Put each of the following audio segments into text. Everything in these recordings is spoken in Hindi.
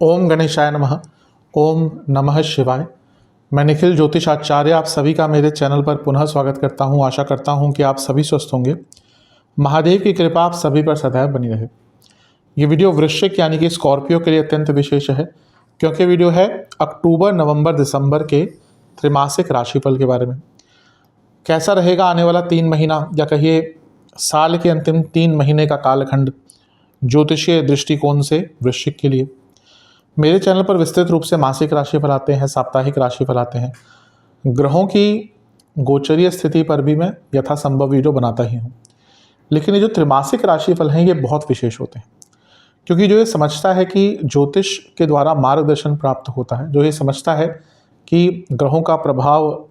ओम गणेशाय नमः। ओम नमः शिवाय। मैं निखिल ज्योतिष आचार्य आप सभी का मेरे चैनल पर पुनः स्वागत करता हूं। आशा करता हूं कि आप सभी स्वस्थ होंगे। महादेव की कृपा आप सभी पर सदैव बनी रहे। ये वीडियो वृश्चिक यानी कि स्कॉर्पियो के लिए अत्यंत विशेष है, क्योंकि वीडियो है अक्टूबर, नवंबर, दिसंबर के त्रिमासिक राशिफल के बारे में। कैसा रहेगा आने वाला 3 महीना, या कहिए साल के अंतिम 3 महीने का कालखंड ज्योतिषीय दृष्टिकोण से वृश्चिक के लिए। मेरे चैनल पर विस्तृत रूप से मासिक राशिफल आते हैं, साप्ताहिक राशिफल आते हैं। ग्रहों की गोचरीय स्थिति पर भी मैं यथासंभव वीडियो बनाता ही हूँ। लेकिन ये जो त्रिमासिक राशिफल हैं ये बहुत विशेष होते हैं, क्योंकि जो ये समझता है कि ज्योतिष के द्वारा मार्गदर्शन प्राप्त होता है, जो ये समझता है कि ग्रहों का प्रभाव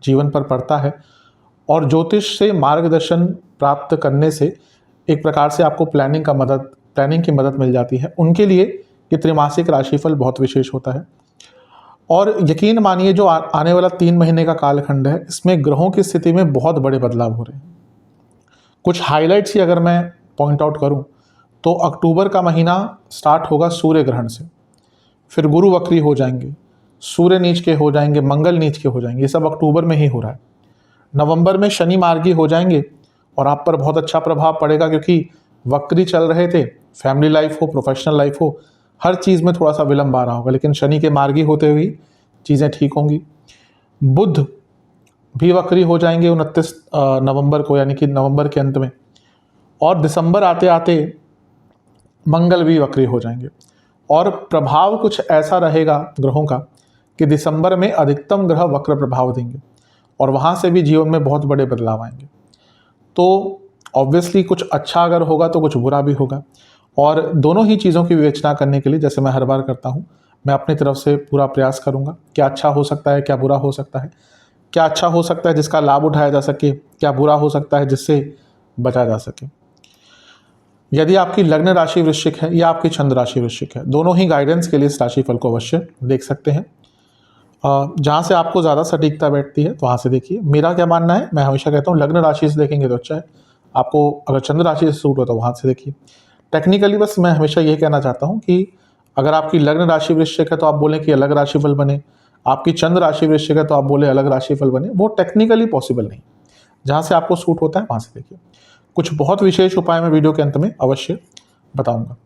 जीवन पर पड़ता है और ज्योतिष से मार्गदर्शन प्राप्त करने से एक प्रकार से आपको प्लानिंग की मदद मिल जाती है, उनके लिए ये त्रिमासिक राशिफल बहुत विशेष होता है। और यकीन मानिए जो आने वाला 3 महीने का कालखंड है, इसमें ग्रहों की स्थिति में बहुत बड़े बदलाव हो रहे हैं। कुछ हाइलाइट्स ही अगर मैं पॉइंट आउट करूं तो अक्टूबर का महीना स्टार्ट होगा सूर्य ग्रहण से, फिर गुरु वक्री हो जाएंगे, सूर्य नीच के हो जाएंगे, मंगल नीच के हो जाएंगे। ये सब अक्टूबर में ही हो रहा है। नवंबर में शनि मार्गी हो जाएंगे और आप पर बहुत अच्छा प्रभाव पड़ेगा, क्योंकि वक्री चल रहे थे। फैमिली लाइफ हो, प्रोफेशनल लाइफ हो, हर चीज़ में थोड़ा सा विलंब आ रहा होगा, लेकिन शनि के मार्गी होते हुए चीज़ें ठीक होंगी। बुध भी वक्री हो जाएंगे 29 नवंबर को, यानी कि नवंबर के अंत में। और दिसंबर आते आते मंगल भी वक्री हो जाएंगे। और प्रभाव कुछ ऐसा रहेगा ग्रहों का कि दिसंबर में अधिकतम ग्रह वक्र प्रभाव देंगे और वहाँ से भी जीवन में बहुत बड़े बदलाव आएंगे। तो ऑब्वियसली कुछ अच्छा अगर होगा तो कुछ बुरा भी होगा, और दोनों ही चीज़ों की विवेचना करने के लिए, जैसे मैं हर बार करता हूँ, मैं अपनी तरफ से पूरा प्रयास करूँगा। क्या अच्छा हो सकता है, क्या बुरा हो सकता है, क्या अच्छा हो सकता है जिसका लाभ उठाया जा सके, क्या बुरा हो सकता है जिससे बचा जा सके। यदि आपकी लग्न राशि वृश्चिक है या आपकी चंद्र राशि वृश्चिक है, दोनों ही गाइडेंस के लिए इस राशिफल को अवश्य देख सकते हैं। जहाँ से आपको ज़्यादा सटीकता बैठती है तो वहाँ से देखिए। मेरा क्या मानना है, मैं हमेशा कहता हूँ लग्न राशि से देखेंगे तो अच्छा है। आपको अगर चंद्र राशि से सूट हो तो वहाँ से देखिए। टेक्निकली बस मैं हमेशा ये कहना चाहता हूँ कि अगर आपकी लग्न राशि वृश्चिक है तो आप बोलें कि अलग राशिफल बने, आपकी चंद्र राशि वृश्चिक है तो आप बोले अलग राशिफल बने, वो टेक्निकली पॉसिबल नहीं। जहाँ से आपको सूट होता है वहाँ से देखिए। कुछ बहुत विशेष उपाय मैं वीडियो के अंत में अवश्य बताऊँगा।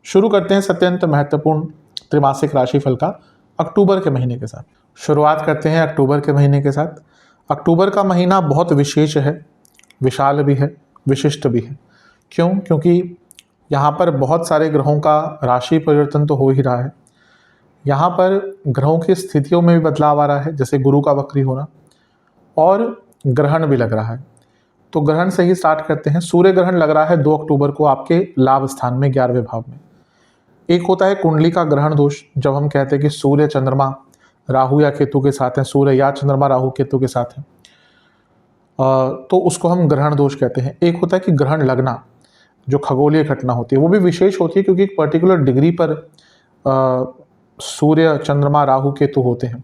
शुरू करते हैं अत्यंत महत्वपूर्ण त्रिमासिक राशिफल का अक्टूबर के महीने के साथ। शुरुआत करते हैं अक्टूबर के महीने के साथ। अक्टूबर का महीना बहुत विशेष है, विशाल भी है, विशिष्ट भी है। क्यों? क्योंकि यहाँ पर बहुत सारे ग्रहों का राशि परिवर्तन तो हो ही रहा है। यहाँ पर ग्रहों की स्थितियों में भी बदलाव आ रहा है, जैसे गुरु का वक्री होना, और ग्रहण भी लग रहा है। तो ग्रहण से ही स्टार्ट करते हैं। सूर्य ग्रहण लग रहा है 2 अक्टूबर को आपके लाभ स्थान में 11वें भाव में। एक होता है कुंडली का ग्रहण दोष, जब हम कहते हैं कि सूर्य चंद्रमा राहु या केतु के साथ हैं, सूर्य या चंद्रमा राहु केतु के साथ हैं, तो उसको हम ग्रहण दोष कहते हैं। एक होता है कि ग्रहण लगना, जो खगोलीय घटना होती है, वो भी विशेष होती है, क्योंकि एक पर्टिकुलर डिग्री पर सूर्य चंद्रमा राहु केतु होते हैं।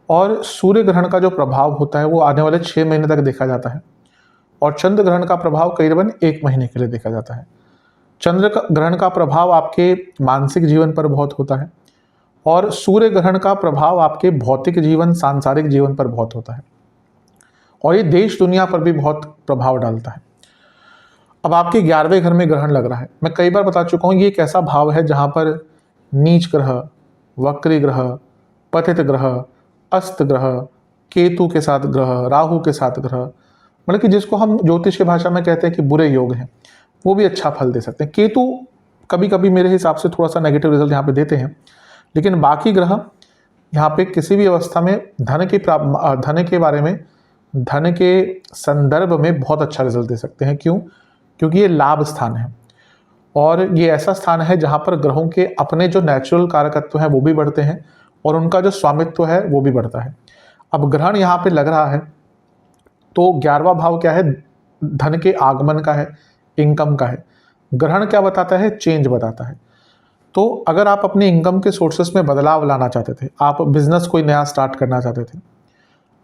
और सूर्य ग्रहण का जो प्रभाव होता है वो आने वाले 6 महीने तक देखा जाता है, और चंद्र ग्रहण का प्रभाव करीबन 1 महीने के लिए देखा जाता है। चंद्र ग्रहण का प्रभाव आपके मानसिक जीवन पर बहुत होता है, और सूर्य ग्रहण का प्रभाव आपके भौतिक जीवन, सांसारिक जीवन पर बहुत होता है, और ये देश दुनिया पर भी बहुत प्रभाव डालता है। अब आपके 11वें घर में ग्रहण लग रहा है। मैं कई बार बता चुका हूँ, ये एक ऐसा भाव है जहाँ पर नीच ग्रह, वक्री ग्रह, पतित ग्रह, अस्त ग्रह, केतु के साथ ग्रह, राहु के साथ ग्रह, मतलब कि जिसको हम ज्योतिष की भाषा में कहते हैं कि बुरे योग हैं, वो भी अच्छा फल दे सकते हैं। केतु कभी कभी मेरे हिसाब से थोड़ा सा नेगेटिव रिजल्ट यहाँ पे देते हैं, लेकिन बाकी ग्रह यहाँ पे किसी भी अवस्था में धन के बारे में, धन के संदर्भ में बहुत अच्छा रिजल्ट दे सकते हैं। क्यों? क्योंकि ये लाभ स्थान है, और ये ऐसा स्थान है जहाँ पर ग्रहों के अपने जो नेचुरल कारकत्व हैं वो भी बढ़ते हैं, और उनका जो स्वामित्व है वो भी बढ़ता है। अब ग्रहण यहाँ पे लग रहा है तो 11वां भाव क्या है? धन के आगमन का है, इनकम का है। ग्रहण क्या बताता है? चेंज बताता है। तो अगर आप अपने इनकम के सोर्सेस में बदलाव लाना चाहते थे, आप बिजनेस कोई नया स्टार्ट करना चाहते थे,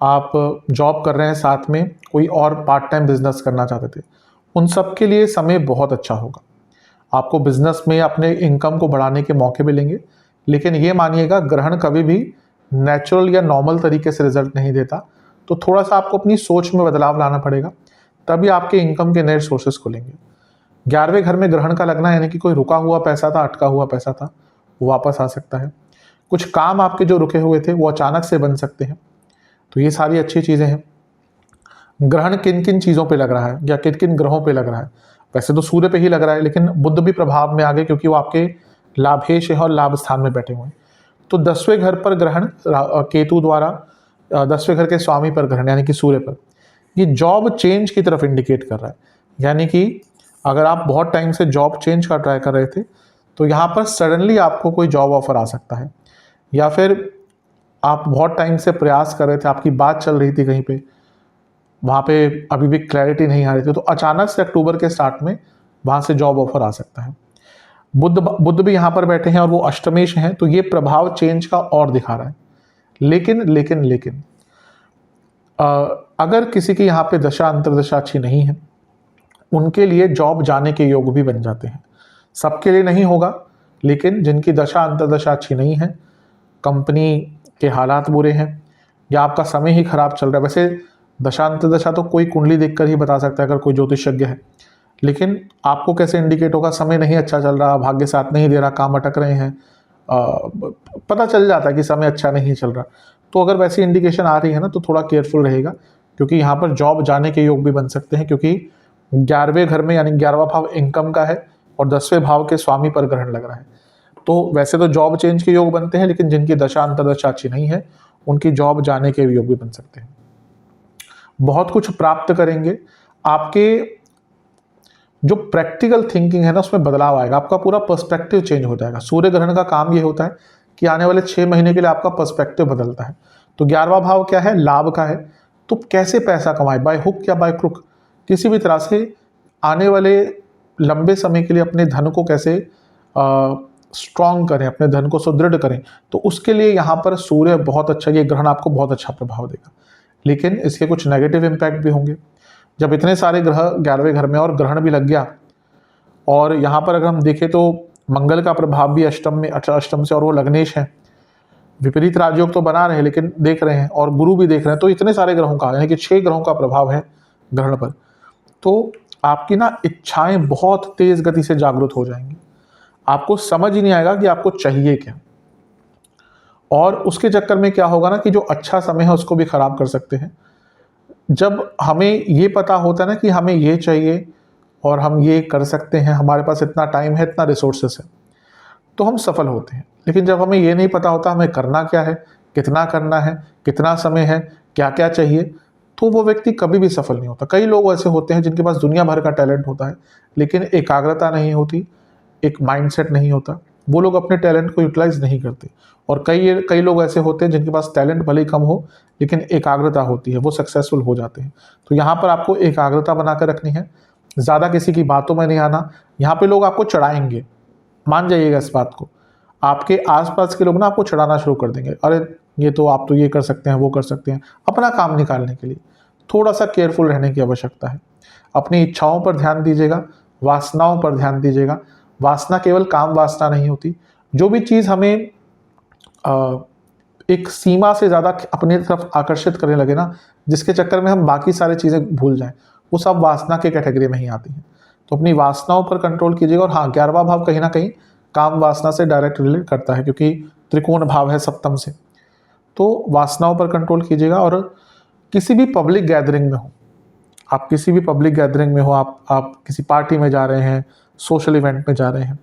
आप जॉब कर रहे हैं, साथ में कोई और पार्ट टाइम बिजनेस करना चाहते थे, उन सब के लिए समय बहुत अच्छा होगा। आपको बिजनेस में अपने इनकम को बढ़ाने के मौके मिलेंगे। लेकिन ये मानिएगा, ग्रहण कभी भी नेचुरल या नॉर्मल तरीके से रिजल्ट नहीं देता। तो थोड़ा सा आपको अपनी सोच में बदलाव लाना पड़ेगा, तभी आपके इनकम के नए सोर्सेस खुलेंगे। 11वें घर में ग्रहण का लगना यानी कि कोई रुका हुआ पैसा था, अटका हुआ पैसा था, वो वापस आ सकता है। कुछ काम आपके जो रुके हुए थे वो अचानक से बन सकते हैं। तो ये सारी अच्छी चीज़ें हैं। ग्रहण किन किन चीज़ों पे लग रहा है या किन किन ग्रहों पे लग रहा है? वैसे तो सूर्य पे ही लग रहा है, लेकिन बुध भी प्रभाव में आ गए क्योंकि वो आपके लाभेश है और लाभ स्थान में बैठे हुए हैं। तो 10वें घर पर ग्रहण केतु द्वारा, 10वें घर के स्वामी पर ग्रहण यानी कि सूर्य पर, ये जॉब चेंज की तरफ इंडिकेट कर रहा है। यानी कि अगर आप बहुत टाइम से जॉब चेंज का ट्राई कर रहे थे, तो यहाँ पर सडनली आपको कोई जॉब ऑफर आ सकता है। या फिर आप बहुत टाइम से प्रयास कर रहे थे, आपकी बात चल रही थी कहीं पे, वहाँ पे अभी भी क्लैरिटी नहीं आ रही थी, तो अचानक से अक्टूबर के स्टार्ट में वहाँ से जॉब ऑफर आ सकता है। बुध भी यहाँ पर बैठे हैं और वो अष्टमेश हैं, तो ये प्रभाव चेंज का और दिखा रहा है। लेकिन अगर किसी की यहाँ पे दशा अंतर्दशा अच्छी नहीं है, उनके लिए जॉब जाने के योग भी बन जाते हैं। सबके लिए नहीं होगा, लेकिन जिनकी दशा अंतर्दशा अच्छी नहीं है, कंपनी के हालात बुरे हैं या आपका समय ही खराब चल रहा है। वैसे दशा अंतर्दशा तो कोई कुंडली देखकर ही बता सकता है अगर कोई ज्योतिषज्ञ है, लेकिन आपको कैसे इंडिकेट होगा? समय नहीं अच्छा चल रहा, भाग्य साथ नहीं दे रहा, काम अटक रहे हैं, पता चल जाता है कि समय अच्छा नहीं चल रहा। तो अगर वैसी इंडिकेशन आ रही है ना, तो थोड़ा केयरफुल रहेगा, क्योंकि यहाँ पर जॉब जाने के योग भी बन सकते हैं, क्योंकि 11वें घर में यानी 11वां भाव इनकम का है और 10वें भाव के स्वामी पर ग्रहण लग रहा है। तो वैसे तो जॉब चेंज के योग बनते हैं, लेकिन जिनकी दशा अंतर्दशा अच्छी नहीं है, उनकी जॉब जाने के योग भी बन सकते हैं। बहुत कुछ प्राप्त करेंगे। आपके जो प्रैक्टिकल थिंकिंग है ना, उसमें बदलाव आएगा, आपका पूरा पर्सपेक्टिव चेंज हो जाएगा। सूर्य ग्रहण का काम ये होता है कि आने वाले 6 महीने के लिए आपका पर्सपेक्टिव बदलता है। तो 11वां भाव क्या है? लाभ का है। तो कैसे पैसा कमाए, बाय हुक या बाय क्रुक, किसी भी तरह से आने वाले लंबे समय के लिए अपने धन को कैसे स्ट्रॉन्ग करें, अपने धन को सुदृढ़ करें, तो उसके लिए यहाँ पर सूर्य बहुत अच्छा, ये ग्रहण आपको बहुत अच्छा प्रभाव देगा। लेकिन इसके कुछ नेगेटिव इम्पैक्ट भी होंगे। जब इतने सारे ग्रह 11वें घर में और ग्रहण भी लग गया, और यहाँ पर अगर हम देखें तो मंगल का प्रभाव भी अष्टम से, और वो लग्नेश है, विपरीत राजयोग तो बना रहे हैं लेकिन देख रहे हैं, और गुरु भी देख रहे हैं। तो इतने सारे ग्रहों का, यानी कि 6 ग्रहों का प्रभाव है ग्रहण पर। तो आपकी ना इच्छाएं बहुत तेज गति से जागृत हो जाएंगी, आपको समझ ही नहीं आएगा कि आपको चाहिए क्या। और उसके चक्कर में क्या होगा ना, कि जो अच्छा समय है उसको भी खराब कर सकते हैं। जब हमें ये पता होता है ना कि हमें ये चाहिए और हम ये कर सकते हैं, हमारे पास इतना टाइम है, इतना रिसोर्सेस है, तो हम सफल होते हैं। लेकिन जब हमें ये नहीं पता होता हमें करना क्या है, कितना करना है, कितना समय है, क्या क्या चाहिए, तो वो व्यक्ति कभी भी सफल नहीं होता। कई लोग ऐसे होते हैं जिनके पास दुनिया भर का टैलेंट होता है, लेकिन एकाग्रता नहीं होती, एक माइंडसेट नहीं होता, वो लोग अपने टैलेंट को यूटिलाइज नहीं करते। और कई लोग ऐसे होते हैं जिनके पास टैलेंट भले ही कम हो, लेकिन एकाग्रता होती है, वो सक्सेसफुल हो जाते हैं। तो यहाँ पर आपको एकाग्रता बनाकर रखनी है, ज़्यादा किसी की बातों में नहीं आना। यहाँ पे लोग आपको चढ़ाएंगे, मान जाइएगा इस बात को। आपके आसपास के लोग ना आपको चढ़ाना शुरू कर देंगे, अरे ये तो आप तो ये कर सकते हैं, वो कर सकते हैं, अपना काम निकालने के लिए। थोड़ा सा केयरफुल रहने की आवश्यकता है। अपनी इच्छाओं पर ध्यान दीजिएगा, वासनाओं पर ध्यान दीजिएगा। वासना केवल काम वासना नहीं होती, जो भी चीज़ हमें एक सीमा से ज़्यादा अपनी तरफ आकर्षित करने लगे ना, जिसके चक्कर में हम बाकी सारी चीज़ें भूल जाएं, वो सब वासना के कैटेगरी में ही आती हैं। तो अपनी वासनाओं पर कंट्रोल कीजिएगा। और हाँ, 11वां भाव कहीं ना कहीं काम वासना से डायरेक्ट रिलेट करता है, क्योंकि त्रिकोण भाव है सप्तम से। तो वासनाओं पर कंट्रोल कीजिएगा। और किसी भी पब्लिक गैदरिंग में हो, आप किसी भी पब्लिक गैदरिंग में हो, आप किसी पार्टी में जा रहे हैं, सोशल इवेंट में जा रहे हैं,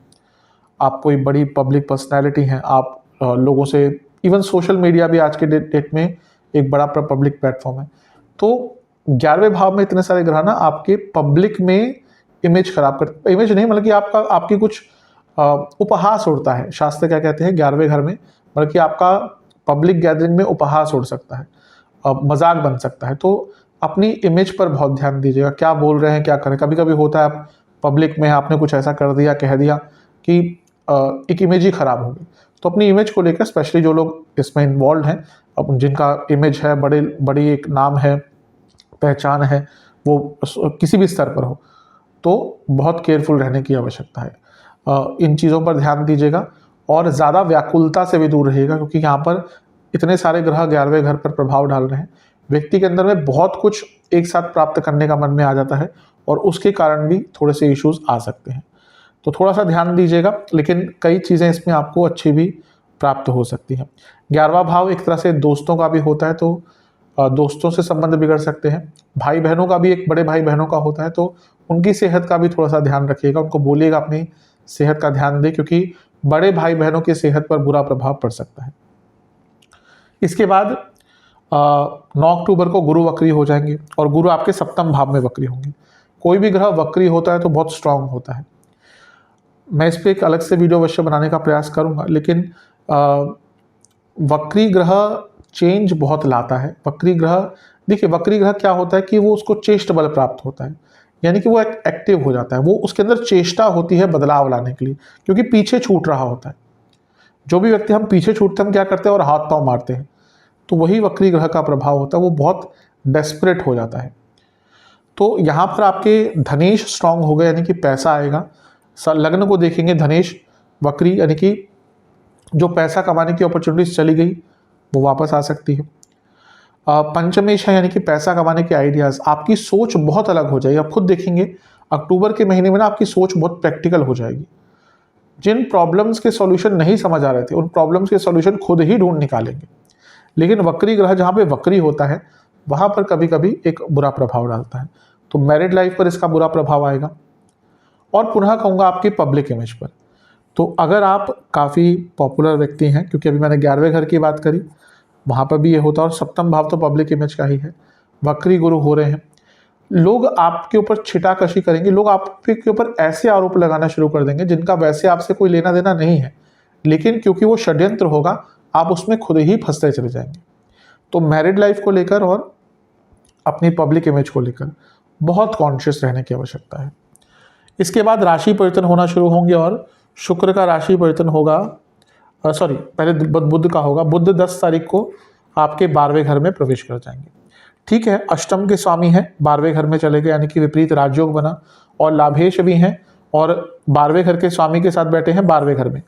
आप कोई बड़ी पब्लिक पर्सनैलिटी हैं, आप लोगों से, इवन सोशल मीडिया भी आज के डेट में एक बड़ा पब्लिक प्लेटफॉर्म है। तो 11वें भाव में इतने सारे ग्रह ना आपके पब्लिक में इमेज खराब कर, इमेज नहीं मतलब कि आपकी कुछ उपहास उड़ता है। शास्त्र क्या कहते हैं, 11वें घर में बल्कि आपका पब्लिक गैदरिंग में उपहास उड़ सकता है, मजाक बन सकता है। तो अपनी इमेज पर बहुत ध्यान दीजिएगा, क्या बोल रहे हैं, क्या करें। कभी कभी होता है आप पब्लिक में आपने कुछ ऐसा कर दिया, कह दिया कि एक इमेज ही खराब हो गई। तो अपनी इमेज को लेकर, स्पेशली जो लोग इसमें इन्वॉल्व हैं, अब जिनका इमेज है, बड़ी एक नाम है, पहचान है, वो किसी भी स्तर पर हो, तो बहुत केयरफुल रहने की आवश्यकता है। इन चीज़ों पर ध्यान दीजिएगा और ज़्यादा व्याकुलता से भी दूर रहिएगा, क्योंकि यहाँ पर इतने सारे ग्रह 11वें घर पर प्रभाव डाल रहे हैं। व्यक्ति के अंदर में बहुत कुछ एक साथ प्राप्त करने का मन में आ जाता है और उसके कारण भी थोड़े से इश्यूज आ सकते हैं। तो थोड़ा सा ध्यान दीजिएगा, लेकिन कई चीज़ें इसमें आपको अच्छी भी प्राप्त हो सकती हैं। 11वां भाव एक तरह से दोस्तों का भी होता है, तो दोस्तों से संबंध बिगड़ सकते हैं। भाई बहनों का भी, एक बड़े भाई बहनों का होता है, तो उनकी सेहत का भी थोड़ा सा ध्यान रखिएगा, उनको बोलिएगा अपनी सेहत का ध्यान दें, क्योंकि बड़े भाई बहनों की सेहत पर बुरा प्रभाव पड़ सकता है। इसके बाद 9 अक्टूबर को गुरु वक्री हो जाएंगे और गुरु आपके सप्तम भाव में वक्री होंगे। कोई भी ग्रह वक्री होता है तो बहुत स्ट्रांग होता है। मैं इस पर एक अलग से वीडियो अवश्य बनाने का प्रयास करूंगा, लेकिन वक्री ग्रह चेंज बहुत लाता है। वक्री ग्रह, देखिए वक्री ग्रह क्या होता है कि वो उसको चेष्ट बल प्राप्त होता है, यानी कि वो एक्टिव हो जाता है, वो उसके अंदर चेष्टा होती है बदलाव लाने के लिए, क्योंकि पीछे छूट रहा होता है। जो भी व्यक्ति हम पीछे छूटते हैं, हम क्या करते हैं और हाथ पांव मारते हैं, तो वही वक्री ग्रह का प्रभाव होता है, वो बहुत डेस्परेट हो जाता है। तो यहाँ पर आपके धनेश स्ट्रांग हो गए, यानी कि पैसा आएगा। लग्न को देखेंगे, धनेश वक्री, यानी कि जो पैसा कमाने की अपॉर्चुनिटीज चली गई वो वापस आ सकती है। पंचमेश है, यानी कि पैसा कमाने के आइडियाज, आपकी सोच बहुत अलग हो जाएगी। आप खुद देखेंगे अक्टूबर के महीने में ना आपकी सोच बहुत प्रैक्टिकल हो जाएगी। जिन प्रॉब्लम्स के सॉल्यूशन नहीं समझ आ रहे थे, उन प्रॉब्लम्स के सॉल्यूशन खुद ही ढूंढ निकालेंगे। लेकिन वक्री ग्रह जहाँ पे वक्री होता है, वहाँ पर कभी कभी एक बुरा प्रभाव डालता है, तो मैरिड लाइफ पर इसका बुरा प्रभाव आएगा। और पुनः कहूँगा आपकी पब्लिक इमेज पर। तो अगर आप काफ़ी पॉपुलर व्यक्ति हैं, क्योंकि अभी मैंने 11वें घर की बात करी, वहाँ पर भी ये होता है, और सप्तम भाव तो पब्लिक इमेज का ही है। वक्री गुरु हो रहे हैं, लोग आपके ऊपर छिटाकशी करेंगे, लोग आपके ऊपर ऐसे आरोप लगाना शुरू कर देंगे जिनका वैसे आपसे कोई लेना देना नहीं है, लेकिन क्योंकि वो षड्यंत्र होगा, आप उसमें खुद ही फंसते चले जाएंगे। तो मैरिड लाइफ को लेकर और अपनी पब्लिक इमेज को लेकर बहुत कॉन्शियस रहने की आवश्यकता है। इसके बाद राशि परिवर्तन होना शुरू होंगे और शुक्र का राशि परिवर्तन होगा, पहले बुध का होगा। बुध 10 तारीख को आपके 12वें घर में प्रवेश कर जाएंगे। ठीक है, अष्टम के स्वामी हैं, 12वें घर में चले गए, यानी कि विपरीत राजयोग बना, और लाभेश भी हैं, और 12वें घर के स्वामी के साथ बैठे हैं 12वें घर में।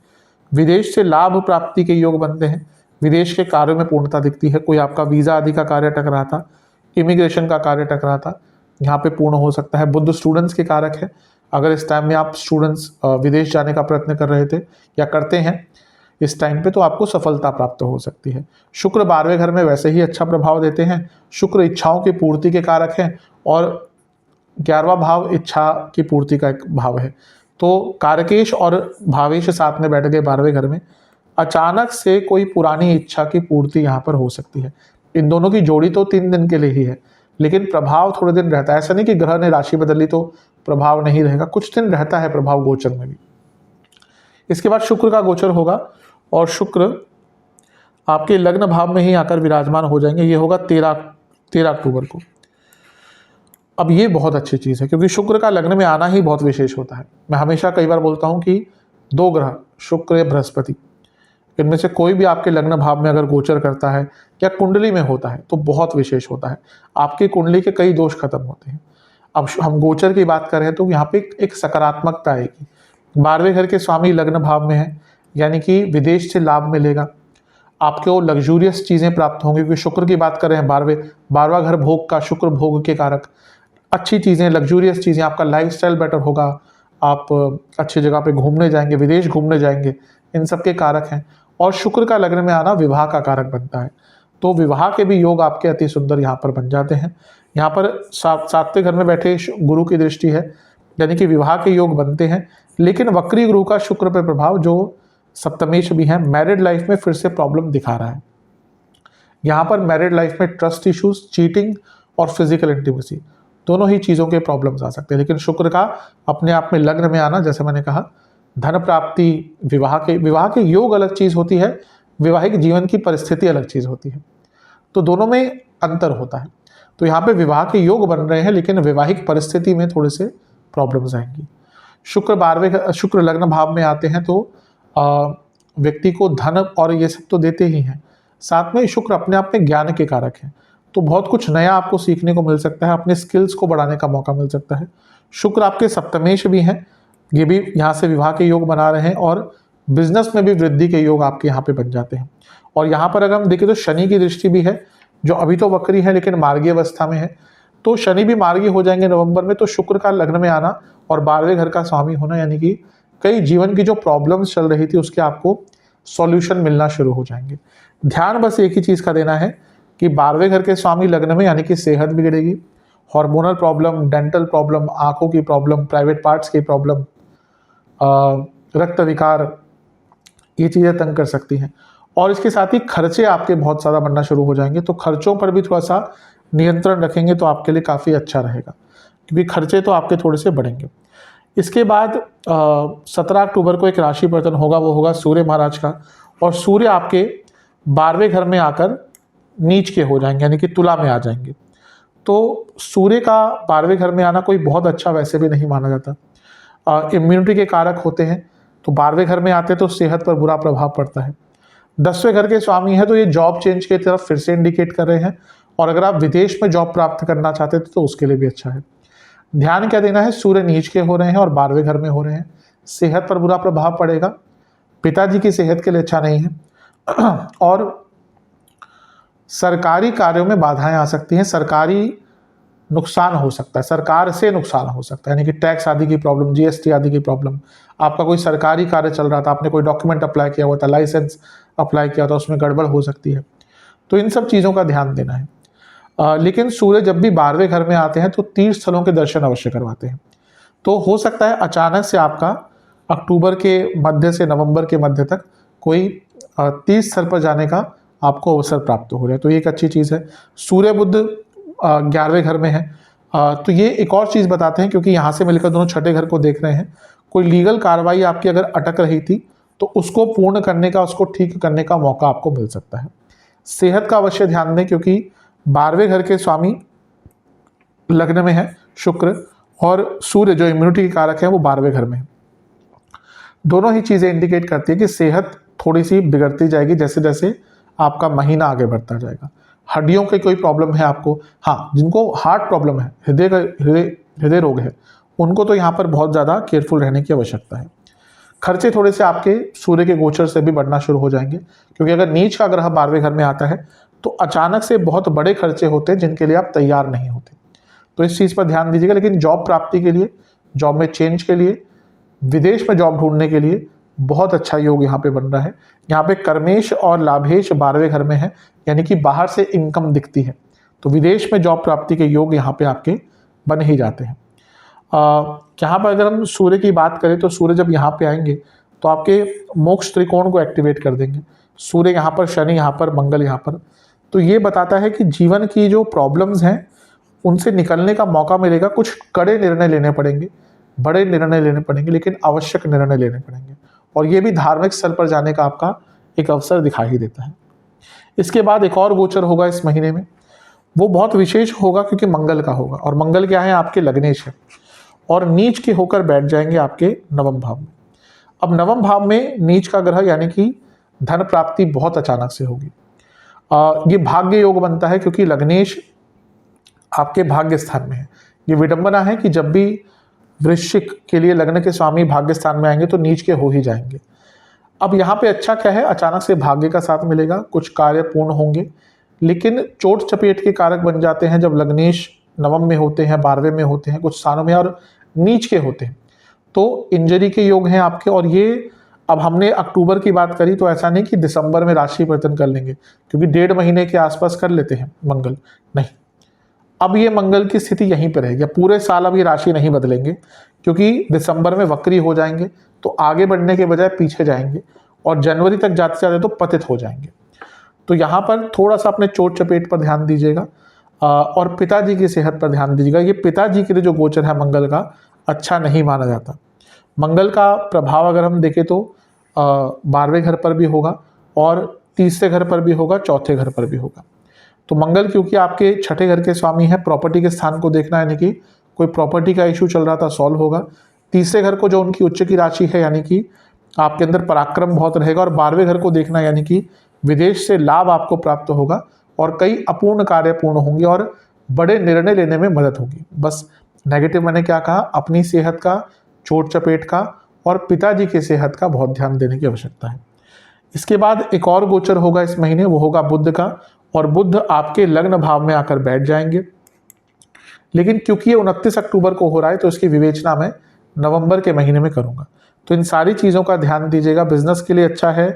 विदेश से लाभ प्राप्ति के योग बनते हैं, विदेश के कार्यों में पूर्णता दिखती है। कोई आपका वीज़ा आदि का कार्य अटक रहा था, इमिग्रेशन का कार्य अटक रहा था, यहाँ पे पूर्ण हो सकता है। बुध स्टूडेंट्स के कारक है, अगर इस टाइम में आप स्टूडेंट्स विदेश जाने का प्रयत्न कर रहे थे या करते हैं इस टाइम पे, तो आपको सफलता प्राप्त हो सकती है। शुक्र 12वें घर में वैसे ही अच्छा प्रभाव देते हैं। शुक्र इच्छाओं की पूर्ति के कारक हैं, और 11वां भाव इच्छा की पूर्ति का एक भाव है। तो कारकेश और भावेश साथ में बैठ गए 12वें घर में। अचानक से कोई पुरानी इच्छा की पूर्ति यहाँ पर हो सकती है। इन दोनों की जोड़ी तो 3 दिन के लिए ही है, लेकिन प्रभाव थोड़े दिन रहता है। ऐसा नहीं कि ग्रह ने राशि बदली तो प्रभाव नहीं रहेगा, कुछ दिन रहता है प्रभाव गोचर में भी। इसके बाद शुक्र का गोचर होगा, और शुक्र आपके लग्न भाव में ही आकर विराजमान हो जाएंगे। ये होगा 13 अक्टूबर को। अब ये बहुत अच्छी चीज़ है, क्योंकि शुक्र का लग्न में आना ही बहुत विशेष होता है। मैं हमेशा कई बार बोलता हूँ कि 2 ग्रह, शुक्र या बृहस्पति, इनमें से कोई भी आपके लग्न भाव में अगर गोचर करता है या कुंडली में होता है तो बहुत विशेष होता है। आपकी कुंडली के कई दोष खत्म होते हैं। अब हम गोचर की बात करें तो यहाँ पे एक सकारात्मकता आएगी। 12वें घर के स्वामी लग्न भाव में है, यानी कि विदेश से लाभ मिलेगा, आपको लग्जूरियस चीज़ें प्राप्त होंगी। क्योंकि शुक्र की बात कर रहे हैं, 12वां घर भोग का, शुक्र भोग के कारक। अच्छी चीज़ें, लग्जूरियस चीज़ें, आपका लाइफस्टाइल बेटर होगा, आप अच्छी जगह पे घूमने जाएंगे, विदेश घूमने जाएंगे, इन सब के कारक हैं। और शुक्र का लग्न में आना विवाह का कारक बनता है, तो विवाह के भी योग आपके अति सुंदर यहाँ पर बन जाते हैं। यहाँ पर 7वें घर में बैठे गुरु की दृष्टि है, यानी कि विवाह के योग बनते हैं। लेकिन वक्री गुरु का शुक्र पर प्रभाव, जो सप्तमेश भी है, मैरिड लाइफ में फिर से प्रॉब्लम दिखा रहा है। यहाँ पर मैरिड लाइफ में ट्रस्ट इश्यूज, चीटिंग और फिजिकल इंटीमेसी, दोनों ही चीज़ों के प्रॉब्लम्स आ सकते हैं। लेकिन शुक्र का अपने आप में लग्न में आना, जैसे मैंने कहा, धन प्राप्ति, विवाह के योग अलग चीज़ होती है, वैवाहिक जीवन की परिस्थिति अलग चीज़ होती है, तो दोनों में अंतर होता है। तो यहाँ पे विवाह के योग बन रहे हैं, लेकिन वैवाहिक परिस्थिति में थोड़े से प्रॉब्लम्स आएंगी। शुक्र लग्न भाव में आते हैं तो व्यक्ति को धन और ये सब तो देते ही हैं, साथ में शुक्र अपने आप में ज्ञान के कारक हैं, तो बहुत कुछ नया आपको सीखने को मिल सकता है, अपने स्किल्स को बढ़ाने का मौका मिल सकता है। शुक्र आपके सप्तमेश भी हैं, ये भी यहाँ से विवाह के योग बना रहे हैं और बिजनेस में भी वृद्धि के योग आपके यहाँ पे बन जाते हैं। और यहाँ पर अगर हम देखें तो शनि की दृष्टि भी है, जो अभी तो वक्री है लेकिन मार्गीय अवस्था में है, तो शनि भी मार्गी हो जाएंगे नवंबर में। तो शुक्र का लग्न में आना और 12वें घर का स्वामी होना, यानी कि कई जीवन की जो प्रॉब्लम्स चल रही थी उसके आपको सॉल्यूशन मिलना शुरू हो जाएंगे। ध्यान बस एक ही चीज़ का देना है कि 12वें घर के स्वामी लग्न में, यानी कि सेहत बिगड़ेगी, हार्मोनल प्रॉब्लम, डेंटल प्रॉब्लम, आंखों की प्रॉब्लम, प्राइवेट पार्ट्स की प्रॉब्लम, रक्त विकार, ये चीज़ें तंग कर सकती हैं। और इसके साथ ही खर्चे आपके बहुत ज़्यादा बढ़ना शुरू हो जाएंगे। तो खर्चों पर भी थोड़ा सा नियंत्रण रखेंगे तो आपके लिए काफ़ी अच्छा रहेगा, क्योंकि खर्चे तो आपके थोड़े से बढ़ेंगे। इसके बाद 17 अक्टूबर को एक राशि परिवर्तन होगा, वो होगा सूर्य महाराज का, और सूर्य आपके 12वें घर में आकर नीच के हो जाएंगे, यानी कि तुला में आ जाएंगे। तो सूर्य का 12वें घर में आना कोई बहुत अच्छा वैसे भी नहीं माना जाता। इम्यूनिटी के कारक होते हैं, तो 12वें घर में आते तो सेहत पर बुरा प्रभाव पड़ता है। 10वें घर के स्वामी है तो ये जॉब चेंज की तरफ फिर से इंडिकेट कर रहे हैं, और अगर आप विदेश में जॉब प्राप्त करना चाहते थे तो उसके लिए भी अच्छा है। ध्यान क्या देना है, सूर्य नीच के हो रहे हैं और 12वें घर में हो रहे हैं, सेहत पर बुरा प्रभाव पड़ेगा, पिताजी की सेहत के लिए अच्छा नहीं है। और सरकारी कार्यों में बाधाएं आ सकती हैं, सरकारी नुकसान हो सकता है, सरकार से नुकसान हो सकता है, यानी कि टैक्स आदि की प्रॉब्लम, जीएसटी आदि की प्रॉब्लम। आपका कोई सरकारी कार्य चल रहा था, आपने कोई डॉक्यूमेंट अप्लाई किया हुआ था, लाइसेंस अप्लाई किया था, उसमें गड़बड़ हो सकती है, तो इन सब चीज़ों का ध्यान देना है। लेकिन सूर्य जब भी 12वें घर में आते हैं तो तीर्थ स्थलों के दर्शन अवश्य करवाते हैं। तो हो सकता है अचानक से आपका अक्टूबर के मध्य से नवंबर के मध्य तक कोई तीर्थ स्थल पर जाने का आपको अवसर प्राप्त हो रहा है, तो ये एक अच्छी चीज़ है। सूर्य बुध 11वें घर में है, तो ये एक और चीज़ बताते हैं, क्योंकि यहाँ से मिलकर दोनों छठे घर को देख रहे हैं। कोई लीगल कार्रवाई आपकी अगर अटक रही थी तो उसको पूर्ण करने का, उसको ठीक करने का मौका आपको मिल सकता है। सेहत का अवश्य ध्यान दें, क्योंकि 12वें घर के स्वामी लग्न में है शुक्र, और सूर्य जो इम्यूनिटी के कारक है वो 12वें घर में है। दोनों ही चीज़ें इंडिकेट करती है कि सेहत थोड़ी सी बिगड़ती जाएगी जैसे जैसे आपका महीना आगे बढ़ता जाएगा। हड्डियों की कोई प्रॉब्लम है आपको, हाँ, जिनको हार्ट प्रॉब्लम है, हृदय रोग है, उनको तो यहाँ पर बहुत ज़्यादा केयरफुल रहने की आवश्यकता है। खर्चे थोड़े से आपके सूर्य के गोचर से भी बढ़ना शुरू हो जाएंगे, क्योंकि अगर नीच का ग्रह 12वें घर में आता है तो अचानक से बहुत बड़े खर्चे होते हैं जिनके लिए आप तैयार नहीं होते, तो इस चीज़ पर ध्यान दीजिएगा। लेकिन जॉब प्राप्ति के लिए, जॉब में चेंज के लिए, विदेश में जॉब ढूंढने के लिए बहुत अच्छा योग यहाँ पे बन रहा है। यहाँ पे कर्मेश और लाभेश 12वें घर में है, यानी कि बाहर से इनकम दिखती है, तो विदेश में जॉब प्राप्ति के योग यहाँ पे आपके बन ही जाते हैं। यहाँ पर अगर हम सूर्य की बात करें तो सूर्य जब यहाँ पे आएंगे तो आपके मोक्ष त्रिकोण को एक्टिवेट कर देंगे। सूर्य यहाँ पर, शनि यहाँ पर, मंगल यहाँ पर, तो ये बताता है कि जीवन की जो प्रॉब्लम्स हैं उनसे निकलने का मौका मिलेगा। कुछ कड़े निर्णय लेने पड़ेंगे, बड़े निर्णय लेने पड़ेंगे, लेकिन आवश्यक निर्णय लेने पड़ेंगे, और ये भी धार्मिक स्थल पर जाने का आपका एक अवसर दिखाई ही देता है। इसके बाद एक और गोचर होगा इस महीने में, वो बहुत विशेष होगा क्योंकि मंगल का होगा, और मंगल क्या है, आपके लग्नेश है, और नीच के होकर बैठ जाएंगे आपके नवम भाव में। अब नवम भाव में नीच का ग्रह, यानी कि धन प्राप्ति बहुत अचानक से होगी। ये भाग्य योग बनता है क्योंकि लग्नेश आपके भाग्य स्थान में है। ये विडंबना है कि जब भी वृश्चिक के लिए लग्न के स्वामी भाग्य स्थान में आएंगे तो नीच के हो ही जाएंगे। अब यहाँ पे अच्छा क्या है, अचानक से भाग्य का साथ मिलेगा, कुछ कार्य पूर्ण होंगे, लेकिन चोट चपेट के कारक बन जाते हैं जब लग्नेश नवम में होते हैं, 12वें में होते हैं, कुछ स्थानों में और नीच के होते हैं, तो इंजरी के योग हैं आपके। और ये अब हमने अक्टूबर की बात करी तो ऐसा नहीं कि दिसंबर में राशि परिवर्तन कर लेंगे, क्योंकि 1.5 महीने के आसपास कर लेते हैं मंगल, नहीं, अब ये मंगल की स्थिति यहीं पर रहेगी। पूरे साल अब ये राशि नहीं बदलेंगे, क्योंकि दिसंबर में वक्री हो जाएंगे तो आगे बढ़ने के बजाय पीछे जाएंगे, और जनवरी तक जाते जाते तो पतित हो जाएंगे। तो यहाँ पर थोड़ा सा अपने चोट चपेट पर ध्यान दीजिएगा, और पिताजी की सेहत पर ध्यान दीजिएगा। ये पिताजी के लिए जो गोचर है मंगल का, अच्छा नहीं माना जाता। मंगल का प्रभाव अगर हम देखें तो 12वें घर पर भी होगा, और तीसरे घर पर भी होगा, चौथे घर पर भी होगा। तो मंगल क्योंकि आपके छठे घर के स्वामी हैं, प्रॉपर्टी के स्थान को देखना, यानी कि कोई प्रॉपर्टी का इशू चल रहा था, सॉल्व होगा। तीसरे घर को जो उनकी उच्च की राशि है, यानी कि आपके अंदर पराक्रम बहुत रहेगा, और 12वें घर को देखना, यानी कि विदेश से लाभ आपको प्राप्त होगा, और कई अपूर्ण कार्य पूर्ण होंगे, और बड़े निर्णय लेने में मदद होगी। बस नेगेटिव मैंने क्या कहा, अपनी सेहत का चोट चपेट का और पिताजी की सेहत का बहुत ध्यान देने की आवश्यकता है। इसके बाद एक और गोचर होगा इस महीने, वो होगा बुध का, और बुध आपके लग्न भाव में आकर बैठ जाएंगे। लेकिन क्योंकि ये 29 अक्टूबर को हो रहा है तो इसकी विवेचना मैं नवंबर के महीने में करूंगा। तो इन सारी चीज़ों का ध्यान दीजिएगा। बिजनेस के लिए अच्छा है,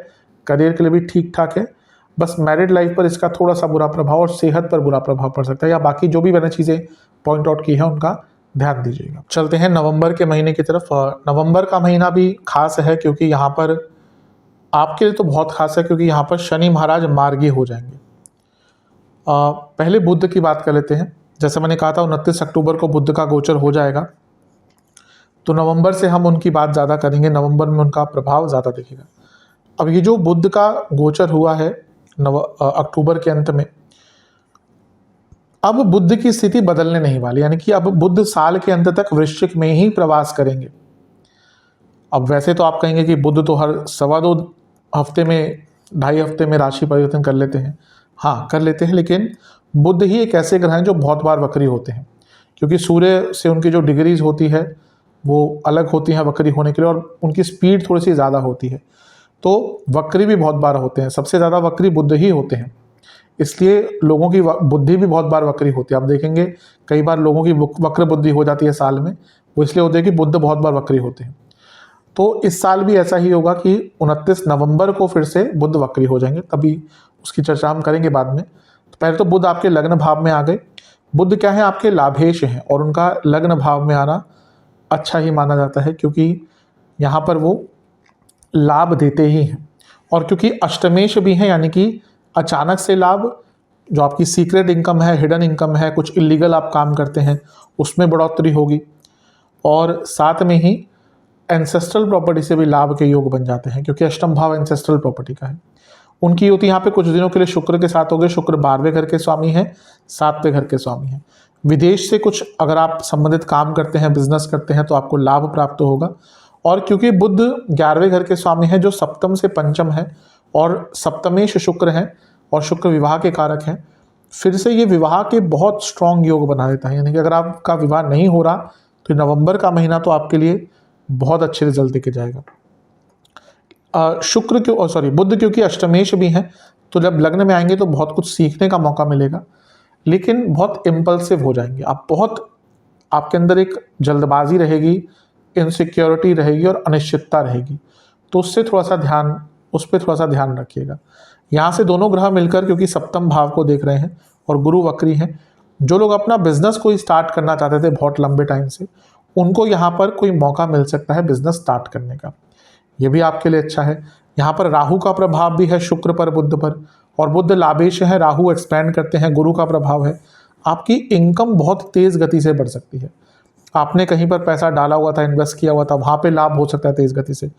करियर के लिए भी ठीक ठाक है, बस मैरिड लाइफ पर इसका थोड़ा सा बुरा प्रभाव और सेहत पर बुरा प्रभाव पड़ सकता है, या बाकी जो भी मैंने चीज़ें पॉइंट आउट की है उनका ध्यान दीजिएगा। चलते हैं नवंबर के महीने की तरफ। नवंबर का महीना भी खास है, क्योंकि यहाँ पर आपके लिए तो बहुत खास है, क्योंकि यहाँ पर शनि महाराज मार्गी हो जाएंगे। पहले बुध की बात कर लेते हैं। जैसे मैंने कहा था 29 अक्टूबर को बुध का गोचर हो जाएगा, तो नवंबर से हम उनकी बात ज़्यादा करेंगे, नवंबर में उनका प्रभाव ज़्यादा दिखेगा। अब ये जो बुध का गोचर हुआ है अक्टूबर के अंत में, अब बुध की स्थिति बदलने नहीं वाली, यानी कि अब बुध साल के अंत तक वृश्चिक में ही प्रवास करेंगे। अब वैसे तो आप कहेंगे कि बुध तो हर 2.25 हफ्ते में, 2.5 हफ्ते में राशि परिवर्तन कर लेते हैं। हाँ, कर लेते हैं, लेकिन बुध ही एक ऐसे ग्रह हैं जो बहुत बार वक्री होते हैं, क्योंकि सूर्य से उनकी जो डिग्रीज होती है वो अलग होती हैं वक्री होने के लिए, और उनकी स्पीड थोड़ी सी ज़्यादा होती है, तो वक्री भी बहुत बार होते हैं। सबसे ज़्यादा वक्री बुध ही होते हैं, इसलिए लोगों की बुद्धि भी बहुत बार वक्री होती है। आप देखेंगे कई बार लोगों की वक्र बुद्धि हो जाती है साल में, वो इसलिए होती है कि बुध बहुत बार वक्री होते हैं। तो इस साल भी ऐसा ही होगा कि 29 नवंबर को फिर से बुध वक्री हो जाएंगे, तभी उसकी चर्चा हम करेंगे बाद में। तो पहले तो बुध आपके लग्न भाव में आ गए। बुध क्या है, आपके लाभेश हैं, और उनका लग्न भाव में आना अच्छा ही माना जाता है, क्योंकि यहाँ पर वो लाभ देते ही हैं। और क्योंकि अष्टमेश भी हैं, यानी कि अचानक से लाभ, जो आपकी सीक्रेट इनकम है, हिडन इनकम है, कुछ इलीगल आप काम करते हैं उसमें बढ़ोतरी होगी, और साथ में ही एंसेस्ट्रल प्रॉपर्टी से भी लाभ के योग बन जाते हैं, क्योंकि अष्टम भाव एंसेस्ट्रल प्रॉपर्टी का है। उनकी युति यहाँ पे कुछ दिनों के लिए शुक्र के साथ हो गए। शुक्र 12वें घर के स्वामी हैं, 7वें घर के स्वामी हैं। विदेश से कुछ अगर आप संबंधित काम करते हैं, बिजनेस करते हैं, तो आपको लाभ प्राप्त होगा। और क्योंकि बुध 11वें घर के स्वामी हैं, जो सप्तम से पंचम है, और सप्तमेश शुक्र हैं, और शुक्र विवाह के कारक हैं, फिर से ये विवाह के बहुत स्ट्रॉन्ग योग बना देता है। यानी कि अगर आपका विवाह नहीं हो रहा तो नवंबर का महीना तो आपके लिए बहुत अच्छे रिजल्ट देके जाएगा। शुक्र क्यों, सॉरी, बुध क्योंकि अष्टमेश भी हैं, तो जब लग्न में आएंगे तो बहुत कुछ सीखने का मौका मिलेगा, लेकिन बहुत इम्पल्सिव हो जाएंगे आप। बहुत आपके अंदर एक जल्दबाजी रहेगी, इनसिक्योरिटी रहेगी और अनिश्चितता रहेगी, तो उस पर थोड़ा सा ध्यान रखिएगा। यहाँ से दोनों ग्रह मिलकर, क्योंकि सप्तम भाव को देख रहे हैं और गुरु वक्री हैं, जो लोग अपना बिजनेस कोई स्टार्ट करना चाहते थे बहुत लंबे टाइम से, उनको यहाँ पर कोई मौका मिल सकता है बिजनेस स्टार्ट करने का। ये भी आपके लिए अच्छा है। यहाँ पर राहु का प्रभाव भी है शुक्र पर, बुध पर, और बुध लाभेश है, राहु एक्सपैंड करते हैं, गुरु का प्रभाव है। आपकी इनकम बहुत तेज़ गति से बढ़ सकती है। आपने कहीं पर पैसा डाला हुआ था, इन्वेस्ट किया हुआ था, वहाँ पे लाभ हो सकता है तेज़ गति से।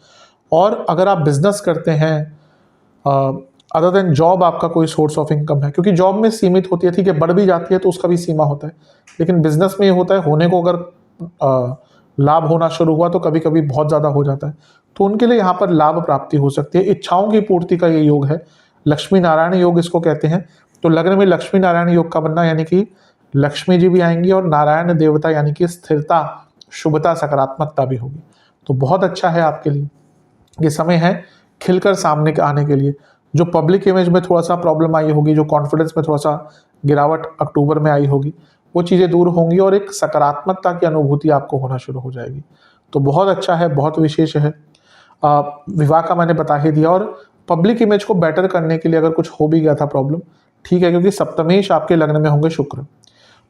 और अगर आप बिजनेस करते हैं, अदर देन जॉब आपका कोई सोर्स ऑफ इनकम है, क्योंकि जॉब में सीमित होती है, ठीक है, बढ़ भी जाती है तो उसका भी सीमा होता है, लेकिन बिजनेस में ये होता है, होने को अगर लाभ होना शुरू हुआ तो कभी कभी बहुत ज़्यादा हो जाता है, तो उनके लिए यहाँ पर लाभ प्राप्ति हो सकती है। इच्छाओं की पूर्ति का ये योग है, लक्ष्मी नारायण योग इसको कहते हैं। तो लग्न में लक्ष्मी नारायण योग का बनना, यानी कि लक्ष्मी जी भी आएंगी और नारायण देवता, यानी कि स्थिरता, शुभता, सकारात्मकता भी होगी। तो बहुत अच्छा है आपके लिए, ये समय है खिलकर सामने आने के लिए। जो पब्लिक इमेज में थोड़ा सा प्रॉब्लम आई होगी, जो कॉन्फिडेंस में थोड़ा सा गिरावट अक्टूबर में आई होगी, वो चीज़ें दूर होंगी और एक सकारात्मकता की अनुभूति आपको होना शुरू हो जाएगी। तो बहुत अच्छा है, बहुत विशेष है। विवाह का मैंने बता ही दिया। और पब्लिक इमेज को बेटर करने के लिए अगर कुछ हो भी गया था प्रॉब्लम, ठीक है, क्योंकि सप्तमेश आपके लग्न में होंगे शुक्र,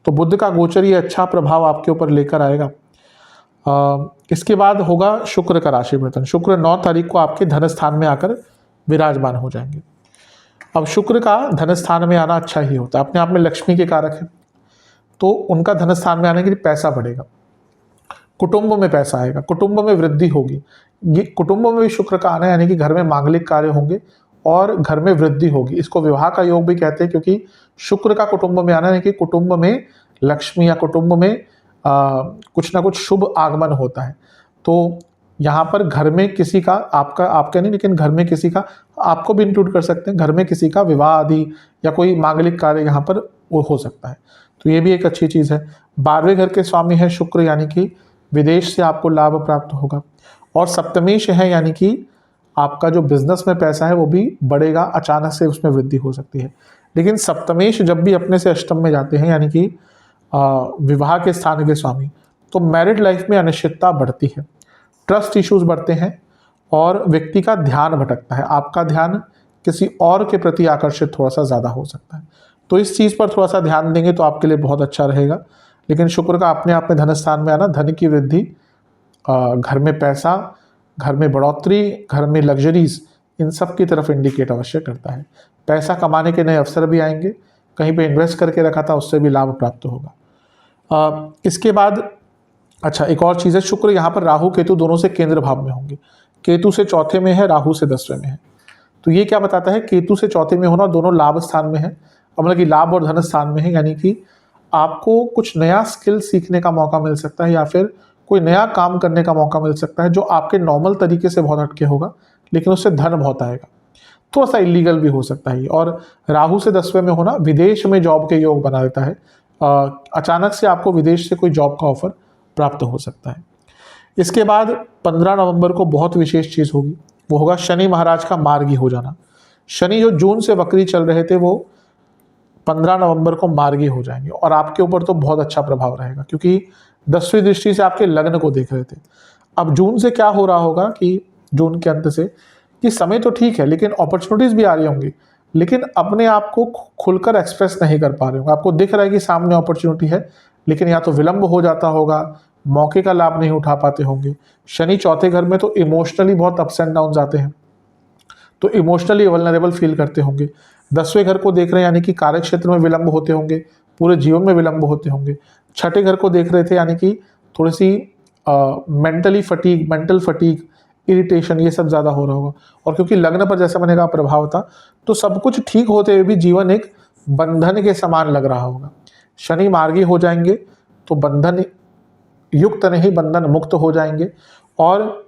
तो बुध का गोचर ये अच्छा प्रभाव आपके ऊपर लेकर आएगा। इसके बाद होगा शुक्र का राशि परिवर्तन। शुक्र 9 तारीख को आपके धन स्थान में आकर विराजमान हो जाएंगे। अब शुक्र का धन स्थान में आना अच्छा ही होता है, अपने आप में लक्ष्मी के कारक है, तो उनका धन स्थान में आने के लिए पैसा बढ़ेगा, कुटुंब में पैसा आएगा, कुटुंब में वृद्धि होगी। ये कुटुंब में भी शुक्र का आना है, यानी कि घर में मांगलिक कार्य होंगे और घर में वृद्धि होगी। इसको विवाह का योग भी कहते हैं, क्योंकि शुक्र का कुटुंब में आना है कि कुटुंब में लक्ष्मी या कुटुंब में कुछ ना कुछ शुभ आगमन होता है। तो यहाँ पर घर में किसी का, आपका नहीं, लेकिन घर में किसी का, आपको भी इंक्लूड कर सकते हैं, घर में किसी का विवाह आदि या कोई मांगलिक कार्य यहाँ पर वो हो सकता है। तो ये भी एक अच्छी चीज़ है। 12वें घर के स्वामी है शुक्र, यानी कि विदेश से आपको लाभ प्राप्त होगा। और सप्तमेश है, यानी कि आपका जो बिजनेस में पैसा है वो भी बढ़ेगा, अचानक से उसमें वृद्धि हो सकती है। लेकिन सप्तमेश जब भी अपने से अष्टम में जाते हैं, यानी कि विवाह के स्थान के स्वामी, तो मैरिड लाइफ में अनिश्चितता बढ़ती है, ट्रस्ट इश्यूज बढ़ते हैं और व्यक्ति का ध्यान भटकता है, आपका ध्यान किसी और के प्रति आकर्षित थोड़ा सा ज़्यादा हो सकता है। तो इस चीज़ पर थोड़ा सा ध्यान देंगे तो आपके लिए बहुत अच्छा रहेगा। लेकिन शुक्र का अपने आप में धन स्थान में आना धन की वृद्धि, घर में पैसा, घर में बढ़ोतरी, घर में लग्जरीज, इन सब की तरफ इंडिकेट अवश्य करता है। पैसा कमाने के नए अवसर भी आएंगे, कहीं पे इन्वेस्ट करके रखा था उससे भी लाभ प्राप्त होगा। इसके बाद अच्छा एक और चीज़ है, शुक्र यहाँ पर राहु केतु दोनों से केंद्र भाव में होंगे। केतु से चौथे में है, राहु से 10वें में है। तो ये क्या बताता है, केतु से चौथे में होना, दोनों लाभ स्थान में है, मतलब कि लाभ और धन स्थान में है, यानी कि आपको कुछ नया स्किल सीखने का मौका मिल सकता है या फिर कोई नया काम करने का मौका मिल सकता है जो आपके नॉर्मल तरीके से बहुत हटके होगा, लेकिन उससे धन बहुत आएगा। थोड़ा सा इलीगल भी हो सकता है। और राहु से 10वें में होना विदेश में जॉब के योग बना देता है, अचानक से आपको विदेश से कोई जॉब का ऑफर प्राप्त हो सकता है। इसके बाद 15 नवंबर को बहुत विशेष चीज़ होगी, वो होगा शनि महाराज का मार्गी हो जाना। शनि जो जून से वक्री चल रहे थे वो 15 नवंबर को मार्गी हो जाएंगे और आपके ऊपर तो बहुत अच्छा प्रभाव रहेगा, क्योंकि 10वीं दृष्टि से आपके लग्न को देख रहे थे। अब जून से क्या हो रहा होगा कि जून के अंत से कि समय तो ठीक है लेकिन अपॉर्चुनिटीज़ भी आ रही होंगी, लेकिन अपने आप को खुलकर एक्सप्रेस नहीं कर पा रहे होंगे। आपको दिख रहा है कि सामने अपॉर्चुनिटी है, लेकिन या तो विलंब हो जाता होगा, मौके का लाभ नहीं उठा पाते होंगे। शनि चौथे घर में तो इमोशनली बहुत अप्स एंड डाउन आते हैं, तो इमोशनली वल्नरेबल फील करते होंगे। 10वें घर को देख रहे हैं, यानी कि कार्य क्षेत्र में विलंब होते होंगे, पूरे जीवन में विलंब होते होंगे। छठे घर को देख रहे थे, यानी कि थोड़ी सी मेंटल फटीग, इरिटेशन, ये सब ज़्यादा हो रहा होगा। और क्योंकि लग्न पर जैसा मैंने कहा प्रभाव था, तो सब कुछ ठीक होते हुए भी जीवन एक बंधन के समान लग रहा होगा। शनि मार्गी हो जाएंगे तो बंधन युक्त नहीं, बंधन मुक्त हो जाएंगे। और